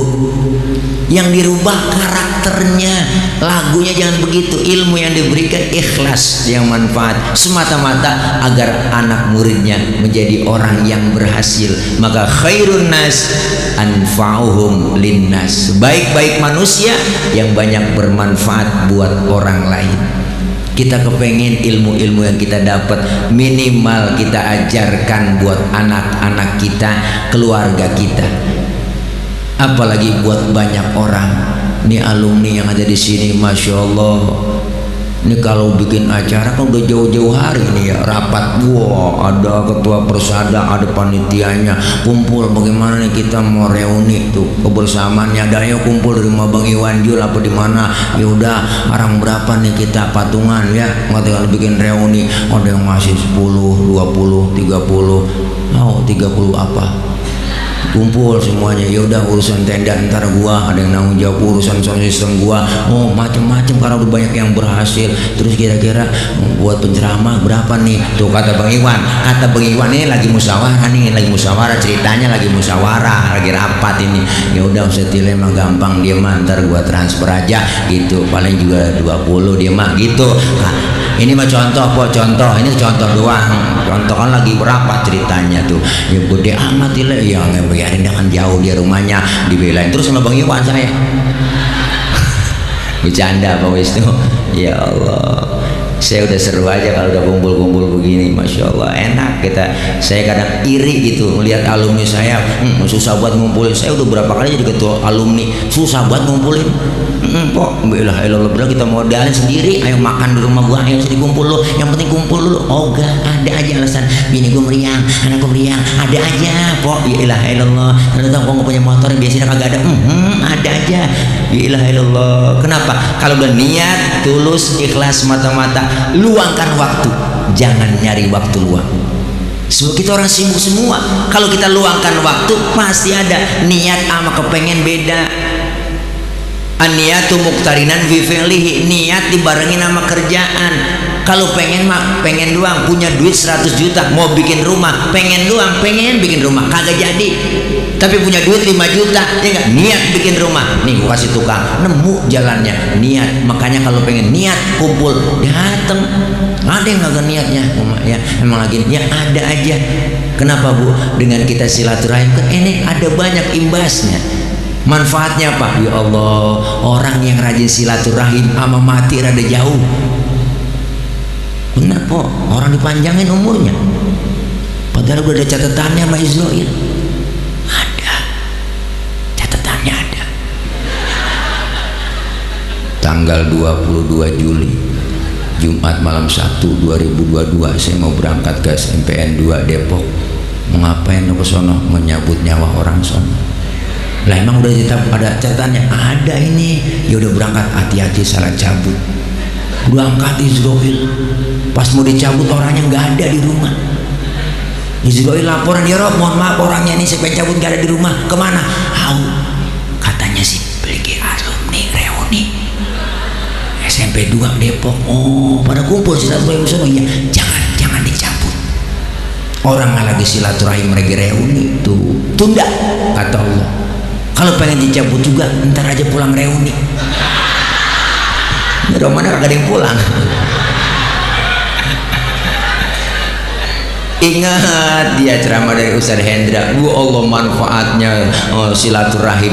Yang dirubah karakternya, lagunya jangan begitu. Ilmu yang diberikan ikhlas, yang manfaat semata-mata agar anak muridnya menjadi orang yang berhasil. Maka khairun nas anfa'uhum linnas. Baik-baik manusia yang banyak bermanfaat buat orang lain. Kita kepengen ilmu-ilmu yang kita dapat minimal kita ajarkan buat anak-anak kita, keluarga kita. Apalagi buat banyak orang. Nih alumni yang ada di sini, masya Allah. Ini kalau bikin acara kan udah jauh-jauh hari nih ya, rapat. Wah, ada ketua persada, ada panitianya, kumpul. Bagaimana nih kita mau reuni tuh kebersamaannya? Ada ayo kumpul di rumah Bang Iwan Jul apa di mana? Ya udah, orang berapa nih kita patungan ya? Nggak tinggal bikin reuni. Ada yang masih 10, 20, 30. Oh, 30 apa? Kumpul semuanya. Ya udah, urusan tenda ntar gua, ada yang nanggung jawab urusan sound system gua. Oh, macam-macam karena udah banyak yang berhasil. Terus kira-kira buat penceramah berapa nih? Tuh kata Bang Iwan, ini lagi musyawarah nih, lagi musyawarah, ceritanya lagi musyawarah, lagi rapat ini. Ya udah, setile mah gampang, dia mah ntar gua transfer aja gitu. Paling juga 20 dia mah gitu. Nah, ini mah contoh kok, contoh. Ini contoh doang. Contoh kan lagi berapa ceritanya tuh. Ya gede amat lah yang biarin, dia kan jauh dia rumahnya, dibelain terus sama Bang Iwan saya. Bercanda Pak Wisnu. Ya Allah, saya udah seru aja kalau udah kumpul-kumpul begini, masya Allah enak kita. Saya kadang iri gitu melihat alumni saya, susah buat ngumpulin. Saya udah berapa kali jadi ketua alumni, susah buat ngumpulin. Kok bilah elah bilang kita modalin sendiri, ayo makan di rumah gua, ayo sini kumpul lo, yang penting kumpul dulu. Oh enggak, ada aja alasan, bini gua meriang, anak gua meriang, ada aja kok. Ya ilah elallah, ternyata gua nggak punya motor yang biasanya kagak ada. Ada aja. Ya ilah elallah. Kenapa? Kalau udah niat tulus ikhlas mata-mata, luangkan waktu, jangan nyari waktu luang. Semua kita orang sibuk semua. Kalau kita luangkan waktu, pasti ada niat sama kepengen beda. An-niyatu muqtarinan fi fi'lihi, niat dibarengin sama kerjaan. Kalau pengen mah pengen doang, punya duit 100 juta mau bikin rumah, pengen doang, pengen bikin rumah kagak jadi. Tapi punya duit 5 juta, ya enggak, niat bikin rumah. Nih gua kasih tukang, nemu jalannya, niat. Makanya kalau pengen niat kumpul, dateng. Ada yang kagak niatnya, ya emang lagi ya ada aja. Kenapa Bu? Dengan kita silaturahim kan ini ada banyak imbasnya. Manfaatnya apa? Ya Allah, orang yang rajin silaturahim sama mati rada jauh. Benar kok, orang dipanjangin umurnya. Padahal udah ada catatannya sama Israel. Ada catatannya, ada. Tanggal 22 Juli Jumat malam 1 2022 saya mau berangkat ke SMPN 2 Depok. Mau ngapain ke sono? Menyambut nyawa orang sono. Lah emang udah ada catatannya? Ada ini. Ya udah berangkat, hati-hati salah cabut. Berangkat Israel. Pas mau dicabut orangnya nggak ada di rumah. Israel laporan, ya Rob, mohon maaf orangnya ini saya pengen cabut nggak ada di rumah. Kemana? Katanya sih pergi alumni reuni SMP 2 Depok. Oh, pada kumpul silaturahim semua. Ya jangan dicabut. Orang lagi silaturahim lagi reuni tuh, tunda kata Allah. Kalau pengen dicabut juga, ntar aja pulang reuni. Ini romannya kagak ada yang pulang. Ingat dia ceramah dari Ustaz Hendra, Allah manfaatnya silaturahim.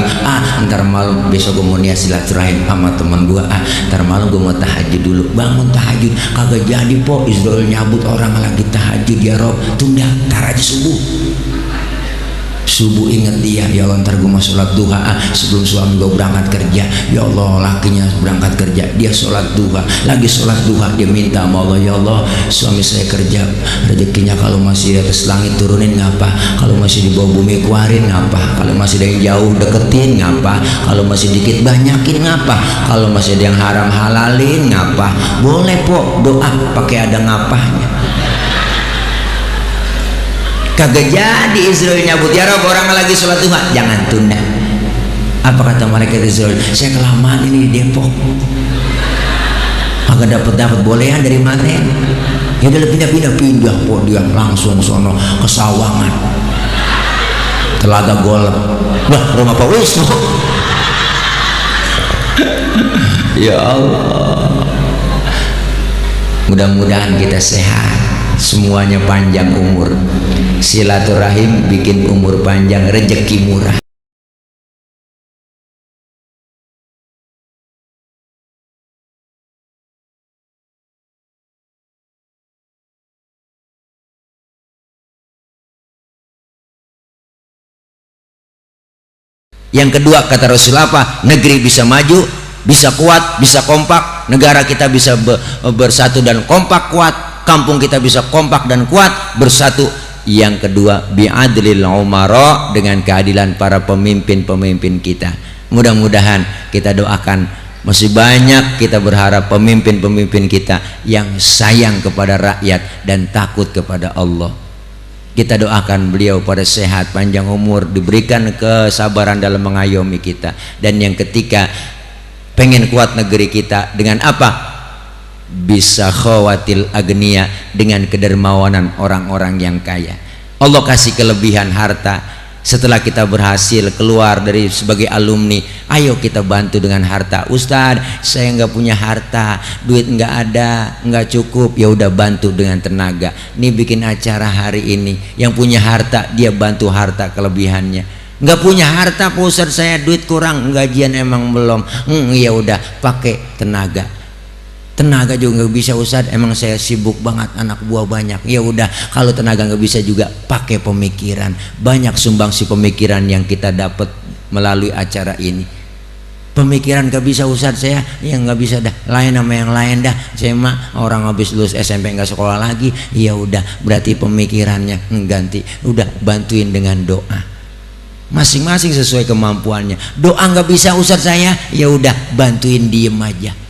Ntar malam besok gue mau niat silaturahim sama teman gue. Ntar malam gue mau tahajud dulu. Bangun tahajud kagak jadi po, Israel nyabut orang lagi tahajud ya Rob, tunda, ntar aja subuh. Subuh ingat dia, ya Allah ntar gue mau sholat duha sebelum suami gue berangkat kerja. Ya Allah lakinya berangkat kerja, dia sholat duha, lagi sholat duha dia minta sama Allah, ya Allah suami saya kerja, rezekinya kalau masih di atas langit turunin ngapa, kalau masih di bawah bumi keluarin ngapa, kalau masih ada yang jauh deketin ngapa, kalau masih dikit banyakin ngapa, kalau masih ada yang haram halalin ngapa. Boleh po doa pakai ada ngapanya. Kagak jadi Israel nyabut, ya Rob orang lagi sholat duha, jangan tunda. Apa kata mereka Israel? Saya kelamaan ini di Depok, kagak dapat bolehan dari mana? Ya udah pindah po, dia langsung sono ke Sawangan, Telaga Golep, wah rumah Pak Wisnu. Ya Allah, mudah-mudahan kita sehat, semuanya panjang umur. Silaturahim bikin umur panjang, rezeki murah. Yang kedua kata Rasul apa? Negeri bisa maju, bisa kuat, bisa kompak, negara kita bisa bersatu dan kompak kuat, kampung kita bisa kompak dan kuat bersatu. Yang kedua bi'adlil umara, dengan keadilan para pemimpin-pemimpin kita. Mudah-mudahan kita doakan, masih banyak kita berharap pemimpin-pemimpin kita yang sayang kepada rakyat dan takut kepada Allah. Kita doakan beliau pada sehat, panjang umur, diberikan kesabaran dalam mengayomi kita. Dan yang ketiga, pengen kuat negeri kita dengan apa? Bisa khawatil agniya, dengan kedermawanan orang-orang yang kaya. Allah kasih kelebihan harta. Setelah kita berhasil keluar dari sebagai alumni, ayo kita bantu dengan harta. Ustadz saya nggak punya harta, duit nggak ada, nggak cukup. Ya udah bantu dengan tenaga. Nih bikin acara hari ini, yang punya harta dia bantu harta kelebihannya. Nggak punya harta Pak Ustadz saya duit kurang, gajian emang belum. Ya udah pakai tenaga. Tenaga juga nggak bisa Ustadz, emang saya sibuk banget, anak buah banyak. Ya udah kalau tenaga nggak bisa juga pakai pemikiran. Banyak sumbangsi pemikiran yang kita dapat melalui acara ini. Pemikiran nggak bisa Ustadz saya, ya nggak bisa dah, lain sama yang lain dah. Saya mah orang habis lulus SMP nggak sekolah lagi. Ya udah berarti pemikirannya ganti. Udah bantuin dengan doa. Masing-masing sesuai kemampuannya. Doa nggak bisa Ustadz saya, ya udah bantuin diem aja.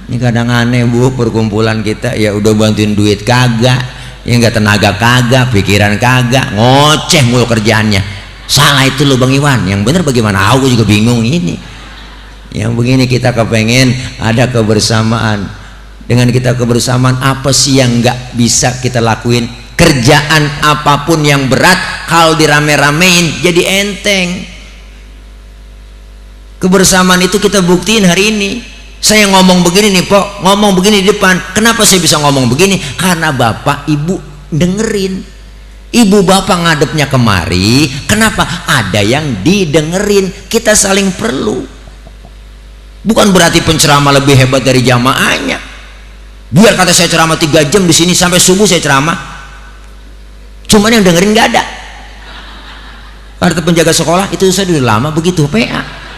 Ini kadang aneh bu, perkumpulan kita ya udah bantuin duit kagak, ya nggak tenaga kagak, pikiran kagak, ngoceh mulu kerjaannya. Salah itu lo Bang Iwan, yang bener bagaimana? Aku juga bingung ini. Yang begini kita kepengen ada kebersamaan. Dengan kita kebersamaan, apa sih yang nggak bisa kita lakuin? Kerjaan apapun yang berat kalau dirame-ramein jadi enteng. Kebersamaan itu kita buktiin hari ini. Saya ngomong begini nih Pok, ngomong begini di depan. Kenapa saya bisa ngomong begini? Karena bapak ibu dengerin. Ibu bapak ngadepnya kemari. Kenapa? Ada yang didengerin. Kita saling perlu. Bukan berarti penceramah lebih hebat dari jamaahnya. Biar kata saya ceramah 3 jam di sini sampai subuh saya ceramah, cuman yang dengerin nggak ada. Kata penjaga sekolah itu saya udah lama begitu PA.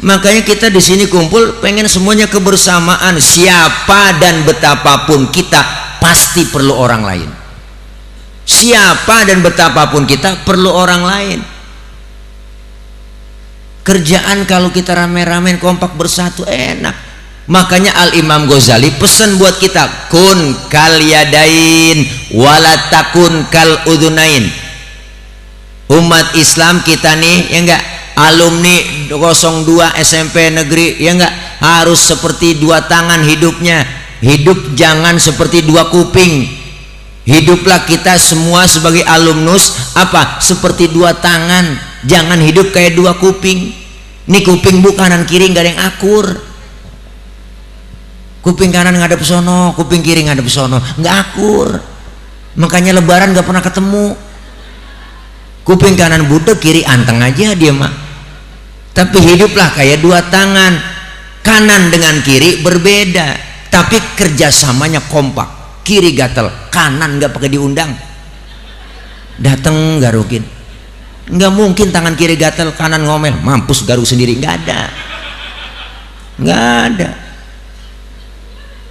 Makanya kita di sini kumpul pengen semuanya kebersamaan. Siapa dan betapapun kita pasti perlu orang lain. Siapa dan betapapun kita perlu orang lain. Kerjaan kalau kita rame-rame kompak bersatu enak. Makanya Al Imam Ghazali pesan buat kita, kun kal yadain walatakun kal udunain. Umat Islam kita nih ya enggak, alumni 02 SMP negeri ya enggak, harus seperti 2 tangan hidupnya. Hidup jangan seperti 2 kuping. Hiduplah kita semua sebagai alumnus apa? Seperti 2 tangan. Jangan hidup kayak 2 kuping. Ini kuping bu kanan kiri nggak ada yang akur. kuping kanan ngadep sono, kuping kiri ngadep sono, nggak akur. Makanya lebaran nggak pernah ketemu. Kuping kanan budek, kiri anteng aja dia mah. Tapi hiduplah kayak dua tangan, kanan dengan kiri berbeda, tapi kerjasamanya kompak. Kiri gatel, kanan nggak pakai diundang, dateng garukin. Nggak mungkin tangan kiri gatel, kanan ngomel, mampus garuk sendiri, nggak ada, nggak ada.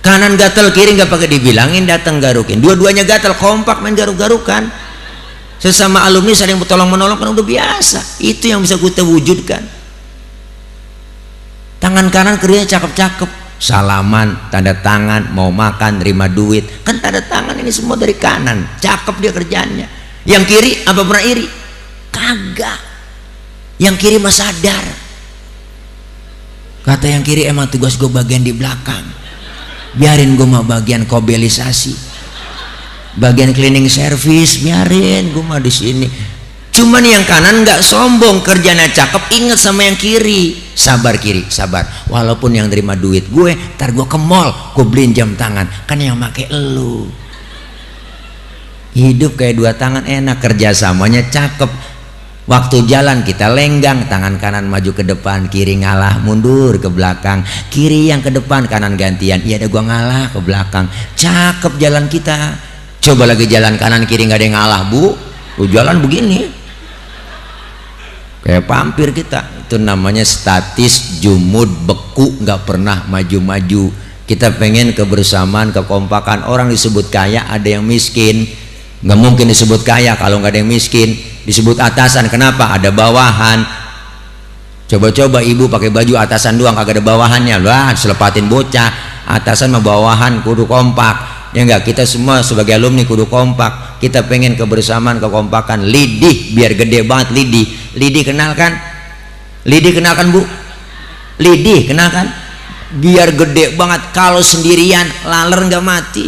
Kanan gatel, kiri nggak pakai dibilangin, dateng garukin. Dua-duanya gatel, kompak main garuk-garukan. Sesama alumni saling bertolong menolong kan udah biasa. Itu yang bisa kita wujudkan. Tangan kanan kirinya cakep-cakep, salaman, tanda tangan, mau makan, terima duit, kan tanda tangan ini semua dari kanan, cakep dia kerjaannya. Yang kiri apa pernah iri? Kagak. Yang kiri mah sadar, kata yang kiri, emang tugas gue bagian di belakang, biarin gue mah bagian kobelisasi, bagian cleaning service, biarin gue mah di sini. Cuman yang kanan nggak sombong, kerjanya cakep, inget sama yang kiri. Sabar kiri, sabar. Walaupun yang terima duit gue, ntar gue ke mall, gue beliin jam tangan, kan yang make elu. Hidup kayak dua tangan enak, kerjasamanya cakep. Waktu jalan kita lenggang, tangan kanan maju ke depan, kiri ngalah mundur ke belakang. Kiri yang ke depan, kanan gantian. Iya ada gue ngalah ke belakang. Cakep jalan kita. Coba lagi jalan kanan kiri nggak ada yang ngalah, bu. Lu jalan begini. Kayak pampir kita. Itu namanya statis, jumud, beku, nggak pernah maju-maju. Kita pengen kebersamaan, kekompakan. Orang disebut kaya, ada yang miskin. Nggak mungkin disebut kaya kalau nggak ada yang miskin. Disebut atasan, kenapa? Ada bawahan. Coba-coba ibu pakai baju atasan doang, kagak ada bawahannya. Wah, selepatin bocah. Atasan sama bawahan kudu kompak. Ya enggak, kita semua sebagai alumni kudu kompak. Kita pengen kebersamaan, kekompakan. Lidih biar gede banget, lidih. Lidih kenal kan? Lidih kenal kan bu? Lidih kenal kan? Biar gede banget. Kalau sendirian laler nggak mati.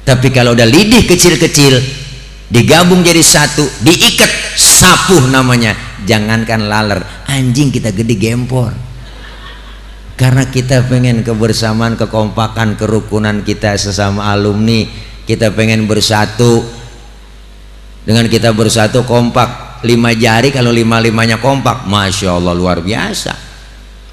Tapi kalau udah lidih kecil-kecil digabung jadi satu, diikat, sapuh namanya. Jangankan laler, anjing kita gede gempor. Karena kita pengen kebersamaan, kekompakan, kerukunan kita sesama alumni. Kita pengen bersatu. Dengan kita bersatu kompak, 5 jari kalau 5-5-nya kompak, masya Allah luar biasa.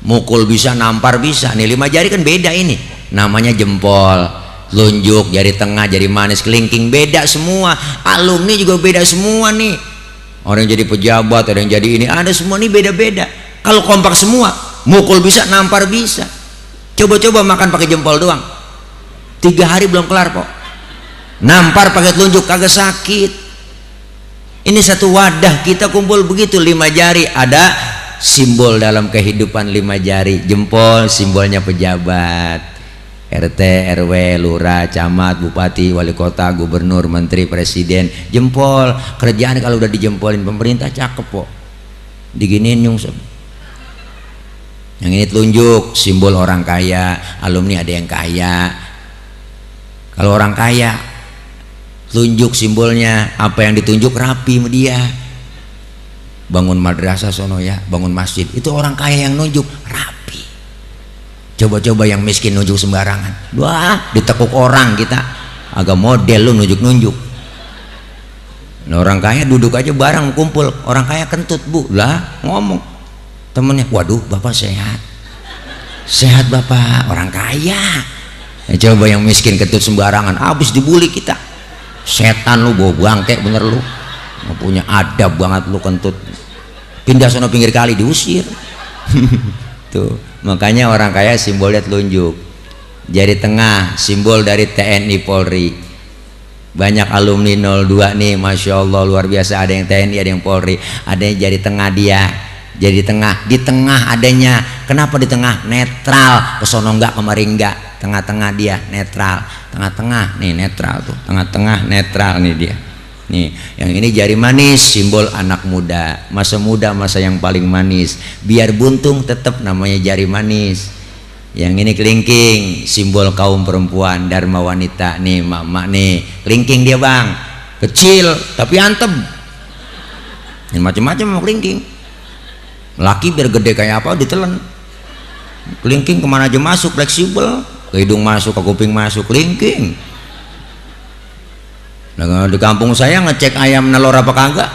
Mukul bisa, nampar bisa. Nih 5 jari kan beda ini. Namanya jempol, telunjuk, jari tengah, jari manis, kelingking, beda semua. Alumni juga beda semua nih. Orang yang jadi pejabat, ada yang jadi ini, ada semua nih beda-beda. Kalau kompak semua, mukul bisa, nampar bisa. Coba-coba makan pakai jempol doang, 3 hari belum kelar kok. Nampar pakai telunjuk kagak sakit. Ini satu wadah kita kumpul begitu, 5 jari. Ada simbol dalam kehidupan 5 jari. Jempol simbolnya pejabat, RT, RW, lurah, camat, bupati, wali kota, gubernur, menteri, presiden. Jempol, kerjaan kalau udah dijempolin pemerintah cakep kok. Diginiin nyungsep. Yang ini telunjuk, simbol orang kaya. Alumni ada yang kaya. Kalau orang kaya, telunjuk simbolnya apa yang ditunjuk rapi sama dia. Bangun madrasah sono ya, bangun masjid, itu orang kaya yang nunjuk rapi. Coba-coba yang miskin nunjuk sembarangan, wah ditekuk orang kita. Agak model lu nunjuk-nunjuk. Nah, orang kaya duduk aja bareng kumpul, orang kaya kentut bu lah ngomong temennya, waduh bapak sehat, sehat bapak, orang kaya. Ya, coba yang miskin kentut sembarangan, habis dibully kita. Setan lu, bawa bangke bener lu, nggak punya adab banget lu kentut, pindah sono pinggir kali diusir. Tuh makanya orang kaya simbolnya telunjuk. Jari tengah simbol dari TNI Polri. Banyak alumni 02 nih, masya Allah luar biasa. Ada yang TNI, ada yang Polri, ada yang jari tengah dia. Jadi di tengah adanya. Kenapa di tengah? Netral, kesono enggak, kemari enggak, tengah-tengah dia netral. Tengah-tengah nih netral tuh, tengah-tengah netral nih dia. Nih yang ini jari manis, simbol anak muda, masa yang paling manis. Biar buntung tetap namanya jari manis. Yang ini kelingking, simbol kaum perempuan, dharma wanita. Nih mak nih kelingking dia bang, kecil tapi antem. Yang macam-macam mau kelingking. Laki biar gede kayak apa ditelan. Kelingking kemana aja masuk, fleksibel. ke hidung masuk, ke kuping masuk, kelingking. Nah, di kampung saya ngecek ayam nelor apa kagak,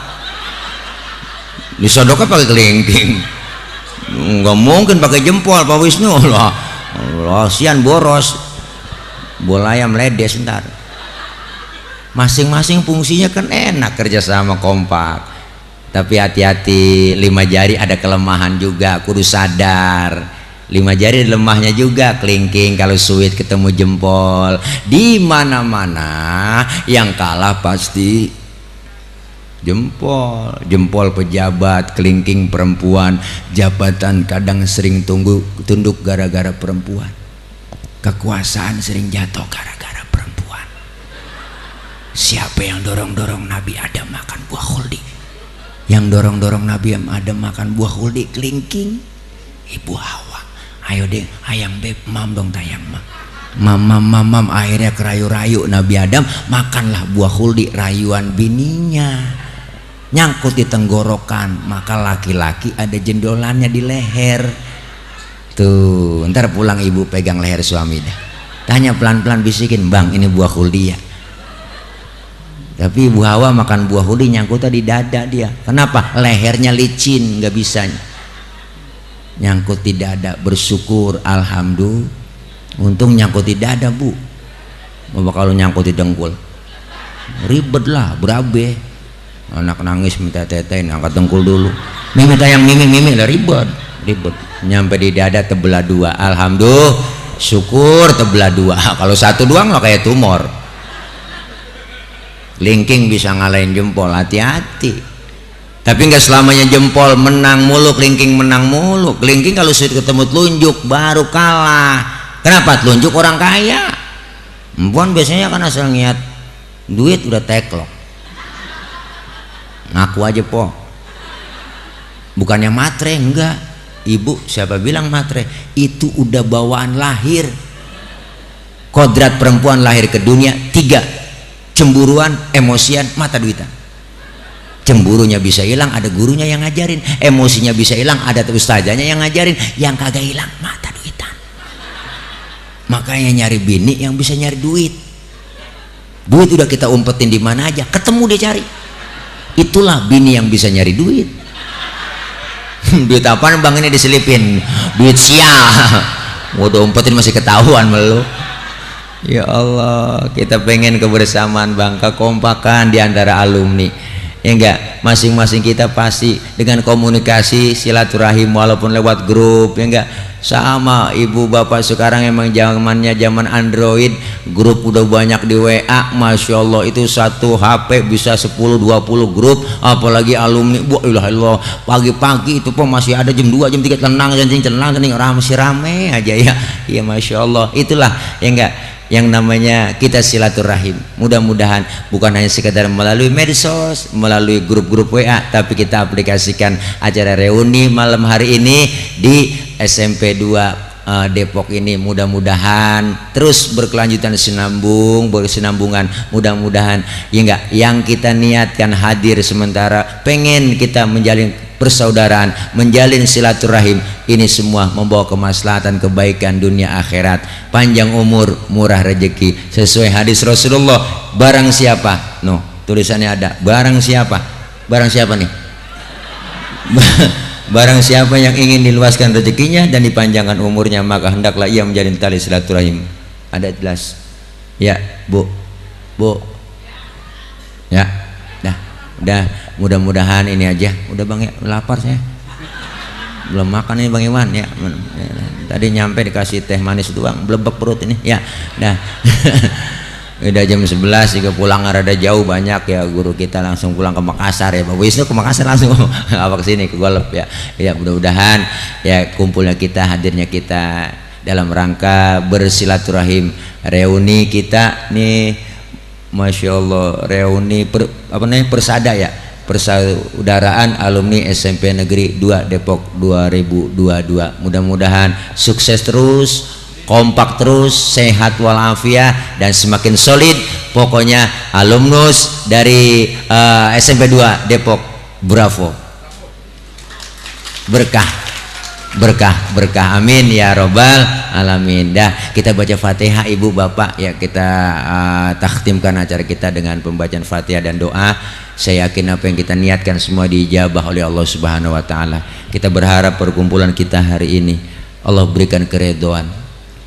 disodoknya pakai kelingking. Nggak mungkin pakai jempol Pak Wisnu lah. Sian boros, bola ayam ledes ntar. Masing-masing fungsinya kan enak, kerjasama kompak. Tapi hati-hati, 5 jari ada kelemahan juga, kudu sadar. 5 jari lemahnya juga, kelingking kalau suit ketemu jempol. Di mana-mana yang kalah pasti jempol. Jempol pejabat, kelingking perempuan. Jabatan kadang sering tunduk gara-gara perempuan. Kekuasaan sering jatuh gara-gara perempuan. Siapa yang dorong-dorong Nabi Adam makan buah khuldi? Yang dorong-dorong Nabi Adam makan buah khuldi kelingking Ibu Hawa. Ayo deh, ayang beb, mam dong tayang mam. Akhirnya kerayu-rayu Nabi Adam makanlah buah khuldi, rayuan bininya nyangkut di tenggorokan, maka laki-laki ada jendolannya di leher. Tuh, ntar pulang ibu pegang leher suami dah, tanya pelan-pelan, bisikin, bang ini buah khuldi ya. Tapi Ibu Hawa makan buah khuldi nyangkutnya di dada dia. Kenapa? Lehernya licin, nggak bisa nyangkut di dada. Bersyukur, alhamdulillah. Untung nyangkut di dada bu. Bapak kalau nyangkut di dengkul, ribet lah, berabe. Anak nangis minta tetein, angkat dengkul dulu. Mimi tayang mimi lah, ribet. Nyampe di dada tebelah 2. Alhamdulillah, syukur tebelah 2. Kalau 1 doang lah kayak tumor. Kelingking bisa ngalahin jempol, hati-hati. Tapi nggak selamanya jempol menang mulu, kelingking menang mulu. Kelingking kalau sudah ketemu telunjuk baru kalah. Kenapa? Telunjuk orang kaya. Perempuan biasanya kan asal niat duit udah teklok. Ngaku aja po. Bukannya matre, enggak. Ibu, siapa bilang matre? Itu udah bawaan lahir. Kodrat perempuan lahir ke dunia 3. Cemburuan, emosian, mata duitan. Cemburunya bisa hilang, ada gurunya yang ngajarin. Emosinya bisa hilang, ada ustazanya yang ngajarin. Yang kagak hilang, mata duitan. Makanya nyari bini yang bisa nyari duit. Duit udah kita umpetin di mana aja, ketemu dia cari. Itulah bini yang bisa nyari duit. Duit apaan bang ini diselipin? Duit sial. Udah umpetin masih ketahuan melu. Ya Allah, kita pengen kebersamaan bang, kekompakan di antara alumni. Ya enggak, masing-masing kita pasti dengan komunikasi silaturahim walaupun lewat grup, ya enggak. Sama ibu bapak sekarang emang zamannya zaman Android, grup udah banyak di WA, Masya Allah. Itu satu HP bisa 10-20 grup, apalagi alumni. Wah, pagi-pagi itu pun masih ada jam 2 jam 3 tenang orang masih rame aja ya. Ya Masya Allah, itulah ya enggak yang namanya kita silaturahim. Mudah-mudahan bukan hanya sekedar melalui medsos, melalui grup-grup WA, tapi kita aplikasikan acara reuni malam hari ini di SMP 2 Depok ini. Mudah-mudahan terus berkelanjutan, berkesinambungan. Mudah-mudahan ya enggak, yang kita niatkan hadir sementara pengen kita menjalin persaudaraan, menjalin silaturahim, ini semua membawa kemaslahatan, kebaikan dunia akhirat, panjang umur, murah rezeki, sesuai hadis Rasulullah. Barang siapa, tulisannya ada, barang siapa nih? Barang siapa yang ingin diluaskan rezekinya dan dipanjangkan umurnya, maka hendaklah ia menjalin tali silaturahim. Ada jelas ya bu ya. Udah, mudah-mudahan ini aja. Udah bang ya, lapar saya, belum makan ini bang Iwan ya. Tadi nyampe dikasih teh manis doang, blebek perut ini ya. Dah. Udah jam 11 juga, pulang rada jauh banyak ya, guru kita langsung pulang ke Makassar ya. Pak Wisnu ke Makassar langsung apa kesini ke Golep ya. Ya mudah-mudahan ya kumpulnya kita, hadirnya kita dalam rangka bersilaturahim, reuni kita nih. Masya Allah, reuni persada ya, persaudaraan alumni SMP Negeri 2 Depok 2022. Mudah-mudahan sukses terus, kompak terus, sehat walafiat dan semakin solid. Pokoknya alumnus dari SMP 2 Depok, bravo, berkah, amin ya robbal alamin. Dah, kita baca Fatihah Ibu Bapak ya, kita takhtimkan acara kita dengan pembacaan Fatihah dan doa. Saya yakin apa yang kita niatkan semua diijabah oleh Allah Subhanahu wa taala. Kita berharap perkumpulan kita hari ini Allah berikan keridhaan,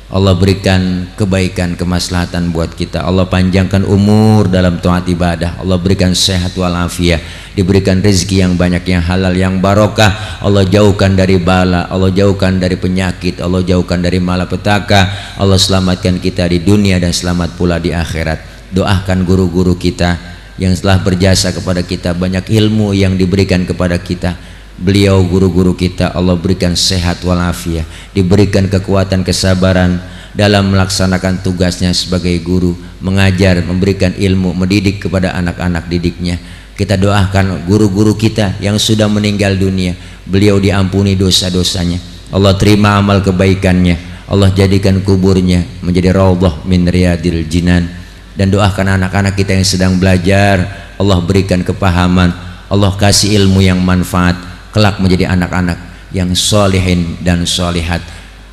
Allah berikan kebaikan, kemaslahatan buat kita. Allah panjangkan umur dalam taat ibadah. Allah berikan sehat walafiat, diberikan rezeki yang banyak, yang halal, yang barokah. Allah jauhkan dari bala, Allah jauhkan dari penyakit, Allah jauhkan dari malapetaka. Allah selamatkan kita di dunia dan selamat pula di akhirat. Doakan guru-guru kita yang telah berjasa kepada kita, banyak ilmu yang diberikan kepada kita. Beliau guru-guru kita Allah berikan sehat walafiat, diberikan kekuatan kesabaran dalam melaksanakan tugasnya sebagai guru, mengajar, memberikan ilmu, mendidik kepada anak-anak didiknya. Kita doakan guru-guru kita yang sudah meninggal dunia, beliau diampuni dosa-dosanya, Allah terima amal kebaikannya, Allah jadikan kuburnya menjadi raudhah min riyadil jinan. Dan doakan anak-anak kita yang sedang belajar, Allah berikan kepahaman, Allah kasih ilmu yang manfaat, kelak menjadi anak-anak yang solihin dan solihat.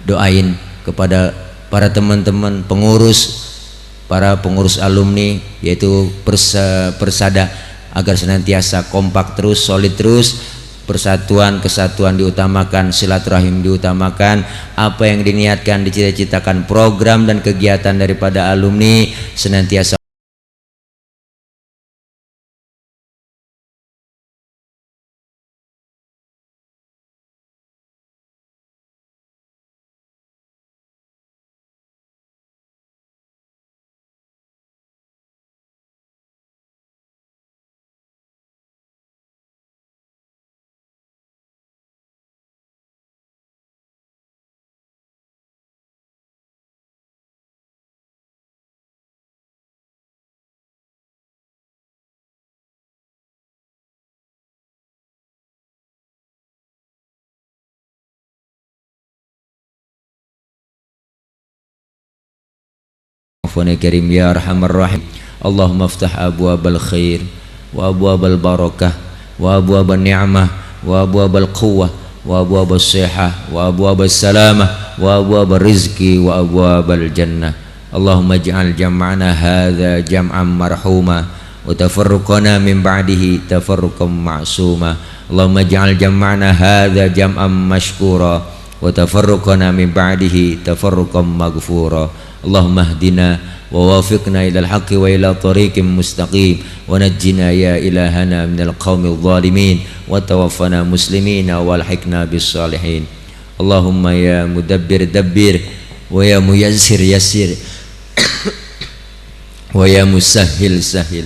Doain kepada para teman-teman pengurus, para pengurus alumni yaitu Persada agar senantiasa kompak terus, solid terus, persatuan, kesatuan diutamakan, silaturahim diutamakan. Apa yang diniatkan, dicita-citakan, program dan kegiatan daripada alumni senantiasa karim ya arhamar rahim. Allahumma aftah abwabal khair wa abwabal barakah wa abwabal ni'mah wa abwabal quwwah wa abwabal sihah wa abwabal salamah wa abwabal rizki wa abwabal jannah. Allahumma ij'al jam'ana hadza jam'an marhuma wa tafarruqana min ba'dihi tafarruqan ma'suma. Allahumma ij'al jam'ana hadza jam'an mashkura wa tafarruqana min ba'dihi tafarruqan maghfura. Allahumma hdina wa wafiqna ila al-haqqi wa ila tariqin mustaqim wa najjina ya ilahana minal qawmil zalimin wa tawaffana muslimina wa alhiqna bis salihin. Allahumma ya mudabbir dabbir wa ya muyassir yassir wa ya musahhil sahhil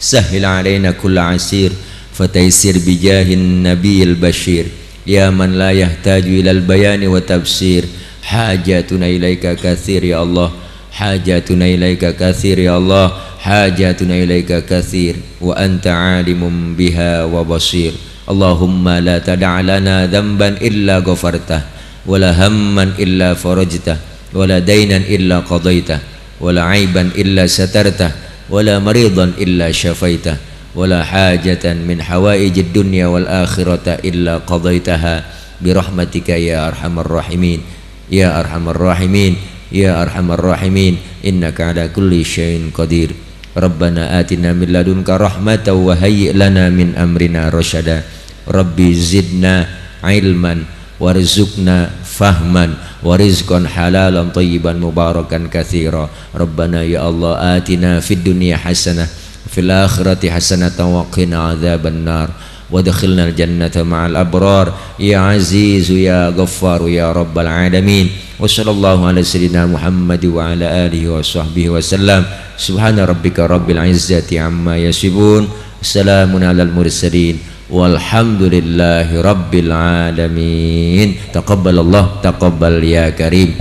sahhil alaina kulla asir fataysir bijahin nabiyil bashir ya man la yahtaju ilal bayani wa tafsir. Hajatuna ilaika kathir ya Allah, hajatuna ilaika kathir ya Allah, hajatuna ilaika kathir wa anta alimun biha wa basir. Allahumma la tada' lana dhanban illa ghafartah wa la hamman illa farajtah wa la daynan illa qadaitah wa la aiban illa satartah wa la maridan illa syafaitah wa la hajatan min hawaijid dunya wal akhirata illa qadaitaha birahmatika ya arhamar rahimin ya arhamar rahimin ya arhamar rahimin innaka ala kulli syai'in qadir. Rabbana atina min ladunka rahmatan wa hayyi' lana min amrina rasyada. Rabbi zidna ilman warzuqna fahman wa rizqan halalan thayyiban mubarakan katsira. Rabbana ya Allah atina fid dunya hasanah fil akhirati hasanatan wa qina adzabannar wadkhilna al-jannata ma'al abrar ya azizu ya ghaffaru ya rabbal alamin. Wa sallallahu ala sayyidina Muhammad wa ala alihi wa sahbihi wa sallam. Subhana rabbika rabbil izzati amma yasifun, salamun alal mursalin walhamdulillahi rabbil alamin. Taqabbalallah taqabbal ya karim.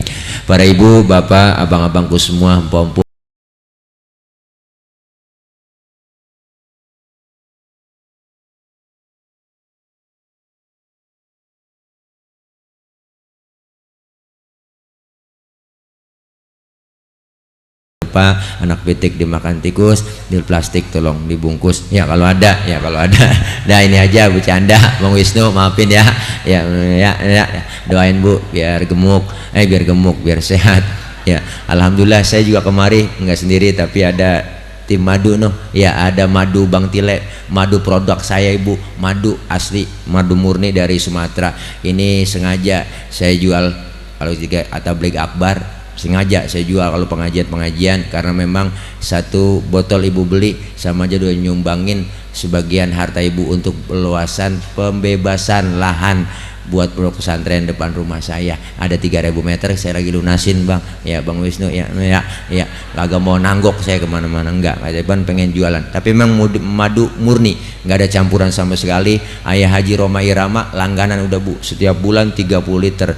Para ibu, bapak, abang-abangku semua, mpok-mpok lupa anak pitik dimakan tikus, di plastik tolong dibungkus ya kalau ada nah ini aja bercanda Bang Wisnu, maafin ya. Doain Bu biar gemuk biar sehat ya. Alhamdulillah saya juga kemari nggak sendiri tapi ada tim madu ada madu Bang Tile, madu produk saya Ibu, madu asli, madu murni dari Sumatera. Ini sengaja saya jual kalau juga Tabligh Akbar, sengaja saya jual kalau pengajian karena memang satu botol Ibu beli sama aja udah nyumbangin sebagian harta Ibu untuk perluasan pembebasan lahan buat pondok pesantren depan rumah saya. Ada 3.000 meter saya lagi lunasin Bang ya, Bang Wisnu ya kagak mau nanggok saya kemana-mana, enggak, Bang pengen jualan tapi memang madu murni, nggak ada campuran sama sekali. Ayah Haji Roma Irama langganan udah Bu, setiap bulan 30 liter.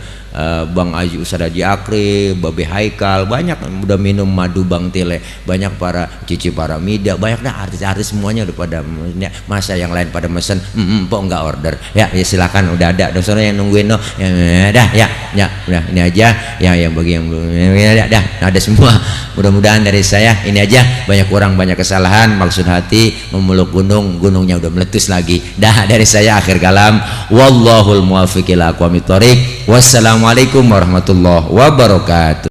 Bang Haji Ustadz Haji Akri, Babe Haikal, banyak udah minum madu Bang Tile, banyak para Cici Paramida, banyak dah artis-artis semuanya udah pada masa yang lain pada mesen kok nggak order ya silakan udah ada dosennya yang nungguin udah ini aja yang bagi yang belum ada semua. Mudah-mudahan dari saya ini aja, banyak orang banyak kesalahan, maksud hati memeluk gunungnya udah meletus lagi. Dari saya akhir kalam, wallahul muwaffiq ila aqwamit thoriq. Wassalamualaikum warahmatullahi wabarakatuh.